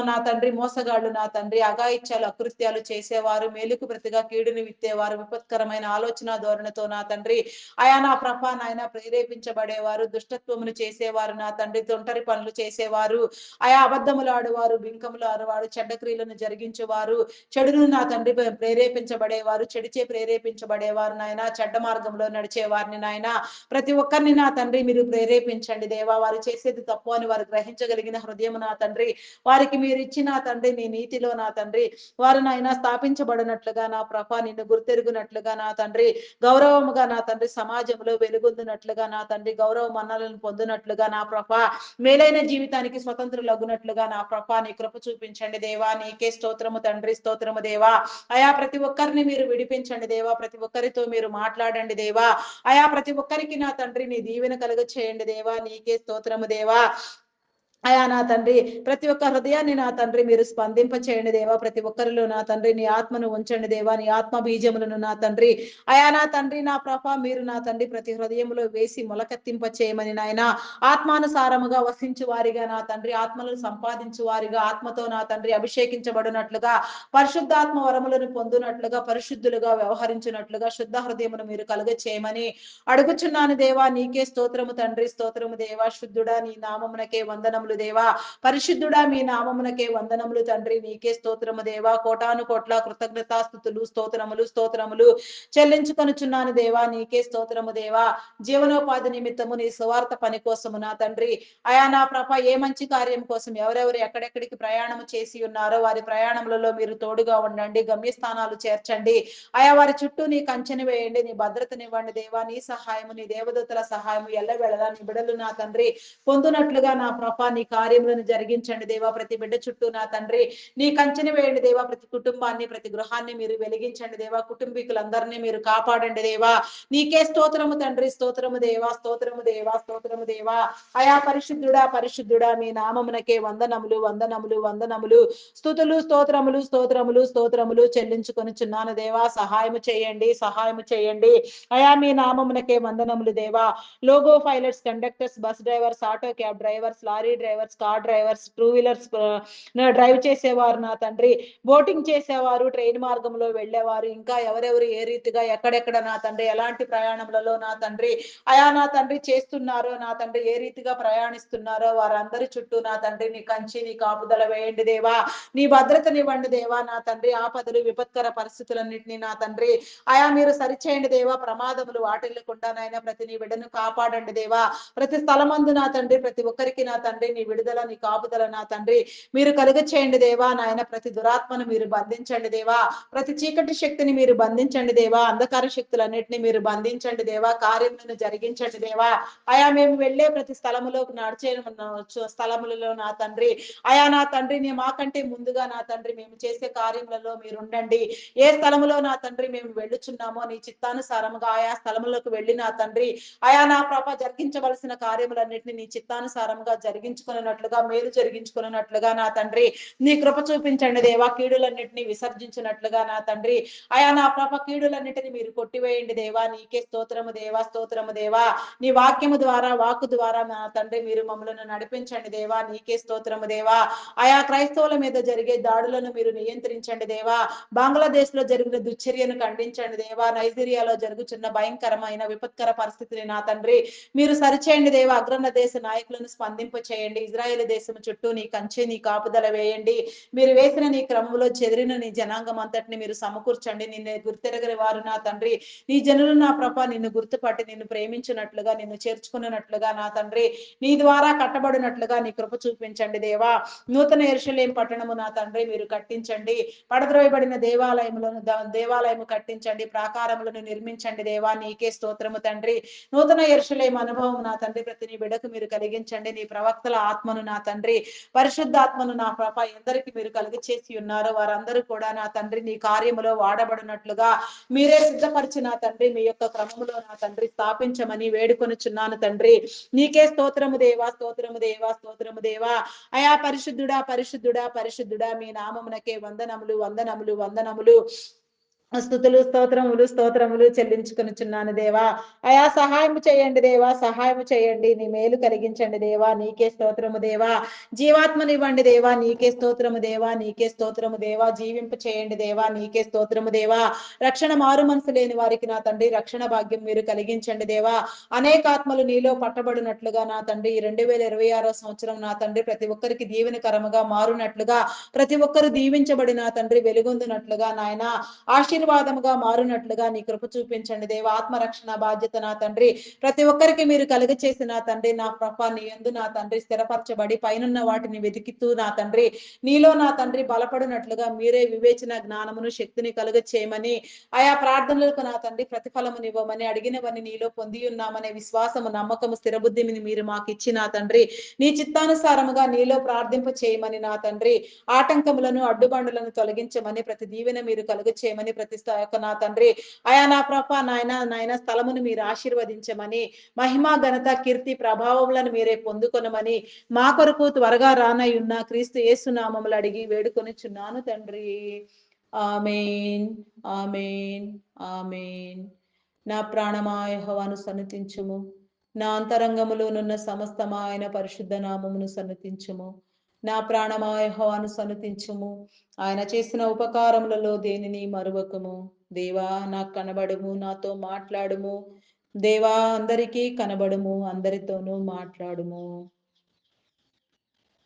నా తండ్రి మోసగాళ్ళు నా తండ్రి అఘాయిత్యాలు అకృత్యాలు చేసేవారు మేలుకు ప్రతిగా కీడుని చేసేవారు, విపత్కరమైన ఆలోచన ధోరణితో నా తండ్రి అయా నా ప్రభా నాయన ప్రేరేపించబడేవారు, దుష్టత్వమును చేసేవారు నా తండ్రి, తొంటరి పనులు చేసేవారు, అయా అబద్ధములు ఆడువారు, బింకములు ఆడువారు, చెడ్డ క్రియలను జరిగించేవారు, చెడును నా తండ్రి ప్రేరేపించబడేవారు, చెడిచే ప్రేరేపించబడేవారు నాయన, చెడ్డ మార్గంలో నడిచేవారిని నాయన ప్రతి ఒక్కరిని నా తండ్రి మీరు ప్రేరేపించండి దేవా. వారు చేసేది తప్పు అని వారు గ్రహించగలిగిన హృదయం నా తండ్రి వారికి మీరు ఇచ్చిన తండ్రి నీ నీతిలో నా తండ్రి వారు నాయన స్థాపించబడినట్లుగా నా ప్రభ నిన్ను గుర్తెరుగునట్లుగా నా తండ్రి గౌరవముగా నా తండ్రి సమాజంలో వెలుగొందినట్లుగా నా తండ్రి గౌరవ మన్నలను పొందినట్లుగా నా ప్రభ మేలైన జీవితానికి స్వతంత్రులగునట్లుగా నా ప్రభ నీ కృప చూపించండి దేవా. నీకే స్తోత్రము తండ్రి, స్తోత్రము దేవా. అయా ప్రతి ఒక్కరిని మీరు విడిపించండి దేవా, ప్రతి ఒక్కరితో మీరు మాట్లాడండి దేవా. అయా ప్రతి ఒక్కరికి నా తండ్రి నీ దీవెన కలుగ చేయండి దేవా. నీకే స్తోత్రము దేవా. అయా నా తండ్రి ప్రతి ఒక్క హృదయాన్ని నా తండ్రి మీరు స్పందింప చేయండి దేవా. ప్రతి ఒక్కరిలో నా తండ్రి నీ ఆత్మను ఉంచండి దేవా, నీ ఆత్మ బీజములను నా తండ్రి అయా నా తండ్రి నా ప్రభ మీరు నా తండ్రి ప్రతి హృదయంలో వేసి మొలకెత్తింప చేయమని నాయన ఆత్మానుసారముగా వసించు వారిగా నా తండ్రి ఆత్మలను సంపాదించు వారిగా ఆత్మతో నా తండ్రి అభిషేకించబడినట్లుగా పరిశుద్ధాత్మ వరములను పొందునట్లుగా పరిశుద్ధులుగా వ్యవహరించినట్లుగా శుద్ధ హృదయమును మీరు కలుగ చేయమని అడుగుచున్నాను దేవా. నీకే స్తోత్రము తండ్రి, స్తోత్రము దేవా. శుద్ధుడా నీ నామమునకే వందనములు దేవా, పరిశుద్ధుడా మీ నామమునకే వందనములు తండ్రి. నీకే స్తోత్రము దేవా. కోటాను కోట్ల కృతజ్ఞతాస్తుతులు స్తోత్రములు స్తోత్రములు చెల్లించుకొనుచున్నాను దేవా. నీకే స్తోత్రము దేవా. జీవనోపాధి నిమిత్తము నీ సువార్త పని కోసము నా తండ్రి అయా నా ప్రభ ఏ మంచి కార్యం కోసం ఎవరెవరు ఎక్కడెక్కడికి ప్రయాణం చేసి ఉన్నారో వారి ప్రయాణములలో మీరు తోడుగా ఉండండి, గమ్యస్థానాలు చేర్చండి అయా. వారి చుట్టూ నీ కంచెను వేయండి, నీ భద్రతనివ్వండి దేవా. నీ సహాయము నీ దేవదూతల సహాయము ఎల్లవేళలా నీ బిడలు నా తండ్రి పొందునట్లుగా నా ప్రభ నీ కార్యములను జరిగించండి దేవా. ప్రతి బిడ్డ చుట్టూ నా తండ్రి నీ కంచెని వేయండి దేవా. ప్రతి కుటుంబాన్ని ప్రతి గృహాన్ని మీరు వెలిగించండి దేవా. కుటుంబీకులందరినీ మీరు కాపాడండి దేవా. నీకే స్తోత్రము తండ్రి, స్తోత్రము దేవా, స్తోత్రము దేవా, స్తోత్రము దేవా. అయా పరిశుద్ధుడా పరిశుద్ధుడా మీ నామమునకే వందనములు వందనములు వందనములు స్తుతులు స్తోత్రములు స్తోత్రములు స్తోత్రములు చెల్లించుకొనుచున్నాను దేవా. సహాయము చేయండి, సహాయము చేయండి అయా. మీ నామమునకే వందనములు దేవా. Logo pilots, conductors, bus drivers, auto cab drivers, lorry drivers, car drivers, two wheelers drive చేసేవారు నా తండ్రి, బోటింగ్ చేసేవారు, ట్రైన్ మార్గంలో వెళ్ళేవారు, ఇంకా ఎవరెవరు ఏ రీతిగా ఎక్కడెక్కడ నా తండ్రి ఎలాంటి ప్రయాణములలో నా తండ్రి అయా నా తండ్రి చేస్తున్నారో నా తండ్రి ఏ రీతిగా ప్రయాణిస్తున్నారో వారందరి చుట్టూ నా తండ్రి నీ కంచి నీ కాపుదల వేయండి దేవా. నీ భద్రతనివ్వండి దేవా. నా తండ్రి ఆపదలు విపత్కర పరిస్థితులన్నింటినీ నా తండ్రి అయా మీరు సరిచేయండి దేవా. ప్రమాదములు వాటిల్లకుండా నాయన ప్రతి నీ బిడ్డను కాపాడండి దేవా. ప్రతి స్థలమందు నా తండ్రి ప్రతి ఒక్కరికి నా తండ్రి నీ విడుదల నీ కాపుదల నా తండ్రి మీరు కలుగ చేయండి దేవా. నాయన ప్రతి దురాత్మను మీరు బంధించండి దేవా. ప్రతి చీకటి శక్తిని మీరు బంధించండి దేవా. అంధకార శక్తులన్నింటినీ మీరు బంధించండి దేవా. కార్యములను జరిగించండి దేవా. అయా మేము వెళ్ళే ప్రతి స్థలములో నడిచే స్థలములలో నా తండ్రి అయా నా తండ్రి నీ మాకంటే ముందుగా నా తండ్రి మేము చేసే కార్యములలో మీరు ఉండండి. ఏ స్థలములో నా తండ్రి మేము వెళ్ళుచున్నామో నీ చిత్తానుసారముగా ఆయా స్థలములకు వెళ్ళి నా తండ్రి అయా నా ప్రభ జరిగించవలసిన కార్యములన్నింటినీ నీ చిత్తానుసారంగా జరిగించుకున్నట్లుగా మేలు జరిగించుకున్నట్లుగా నా తండ్రి నీ కృప చూపించండి దేవా. కీడులన్నింటినీ విసర్జించినట్లుగా నా తండ్రి అయా నా ప్రభ కీడులన్నింటినీ మీరు కొట్టివేయండి దేవా. నీకే స్తోత్రము దేవా, స్తోత్రము దేవా. నీ వాక్యము ద్వారా వాక్కు ద్వారా నా తండ్రి మీరు మమ్మల్ని నడిపించండి దేవా. నీకే స్తోత్రము దేవా. ఆయా క్రైస్తవుల మీద జరిగే దాడులను మీరు నియంత్రించండి దేవా. బంగ్లాదేశ్ లో జరిగిన దుశ్చర్యను ఖండించండి దేవా. నైజీరియాలో జరుగుతున్న భయంకరమైన విపత్కర పరిస్థితిని నా తండ్రి మీరు సరిచేయండి దేవా. అగ్రణ దేశ నాయకులను స్పందింప చేయండి. ఇజ్రాయేల్ దేశం చుట్టూ నీ కంచె నీ కాపుదల వేయండి. మీరు వేసిన నీ క్రమంలో చెదిరిన నీ జనాంగం అంతటిని మీరు సమకూర్చండి. నిన్ను గుర్తెరగని వారు నా తండ్రి నీ జనులు నా ప్రభ నిన్ను గుర్తుపట్టి నిన్ను ప్రేమించినట్లుగా నిన్ను చేర్చుకున్నట్లుగా నా తండ్రి నీ ద్వారా కట్టబడినట్లుగా నీ కృప చూపించండి దేవా. నూతన యెరూషలేము పట్టణము నా తండ్రి మీరు కట్టించండి. పడద్రోయబడిన దేవాలయము కట్టించండి. ప్రాకారములను నిర్మించండి దేవా. నీకే స్తోత్రము తండ్రి. నూతన యెరూషలేము అనుభవం నా తండ్రి ప్రతి నీ బిడ్డకు మీరు కలిగించండి. నీ ప్రవక్తల ఆత్మను నా తండ్రి పరిశుద్ధాత్మను నా ప్రభ ఎందరికి మీరు కలిగి చేసి ఉన్నారో వారందరూ కూడా నా తండ్రి నీ కార్యములో వాడబడినట్లుగా మీరే సిద్ధపరిచి నా తండ్రి మీ యొక్క క్రమములో నా తండ్రి స్థాపించమని వేడుకొనుచున్నాను తండ్రి. నీకే స్తోత్రము దేవా, స్తోత్రము దేవా, స్తోత్రము దేవా. అయా పరిశుద్ధుడా పరిశుద్ధుడా పరిశుద్ధుడా మీ నామమునకే వందనములు వందనములు వందనములు స్తుతులు, స్తోత్రములు, స్తోత్రములు చెల్లించుకొనుచున్నాను దేవా. అయా సహాయము చేయండి దేవా, సహాయము చేయండి. నీ మేలు కలిగించండి దేవా, నీకే స్తోత్రము దేవా. జీవాత్మనివ్వండి దేవా, నీకే స్తోత్రము దేవా, నీకే స్తోత్రము దేవా. జీవింప చేయండి దేవా, నీకే స్తోత్రము దేవా. రక్షణ మారు మనసు లేని వారికి నా తండ్రి రక్షణ భాగ్యం మీరు కలిగించండి దేవా. అనేక ఆత్మలు నీలో పట్టబడినట్లుగా నా తండ్రి ఈ 2026 సంవత్సరం నా తండ్రి ప్రతి ఒక్కరికి దీవెనకరముగా మారునట్లుగా, ప్రతి ఒక్కరు దీవించబడి నా తండ్రి వెలుగొందునట్లుగా నాయన ఆశీర్వాదముగా మారునట్లుగా నీ కృప చూపించండి దేవా. ఆత్మరక్షణ బాధ్యత నా తండ్రి ప్రతి ఒక్కరికి మీరు కలుగచేసి నా తండ్రి నా ప్రభ నీ యందు నా తండ్రి స్థిరపరచబడి పైనున్న వాటిని వెతికితూ నా తండ్రి నీలో నా తండ్రి బలపడినట్లుగా మీరే వివేచన జ్ఞానమును శక్తిని కలుగ చేయమని ఆయా ప్రార్థనలకు నా తండ్రి ప్రతిఫలమునివ్వమని అడిగినవని నీలో పొంది ఉన్నామనే విశ్వాసము నమ్మకము స్థిరబుద్ధిని మీరు మాకు ఇచ్చి నా తండ్రి నీ చిత్తానుసారముగా నీలో ప్రార్థింప చేయమని నా తండ్రి ఆటంకములను అడ్డుబండులను తొలగించమని ప్రతి దీవెన మీరు కలుగ చేయమని ప్రతి నా తండ్రి ఆయా నా ప్రభ నాయన స్థలమును మీరు ఆశీర్వదించమని మహిమ ఘనత కీర్తి ప్రభావములను మీరే పొందుకొనమని మా కొరకు త్వరగా రానయ్యున్న క్రీస్తు యేసు నామములు అడిగి వేడుకొనిచున్నాను తండ్రి. ఆమేన్, ఆమేన్, ఆమేన్. నా ప్రాణమా యెహోవాను సన్నుతించుము. నా అంతరంగములోనున్న సమస్తమా ఆయన పరిశుద్ధ నామమును సన్నుతించుము. నా ప్రాణమా యెహోవాను సన్నుతించుము. ఆయన చేసిన ఉపకారములలో దేనిని మరువకము. దేవా నాకు కనబడుము, నాతో మాట్లాడుము. దేవా అందరికీ కనబడుము, అందరితోనూ మాట్లాడుము.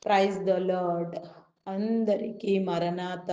Praise the lord. అందరికీ మరణాత.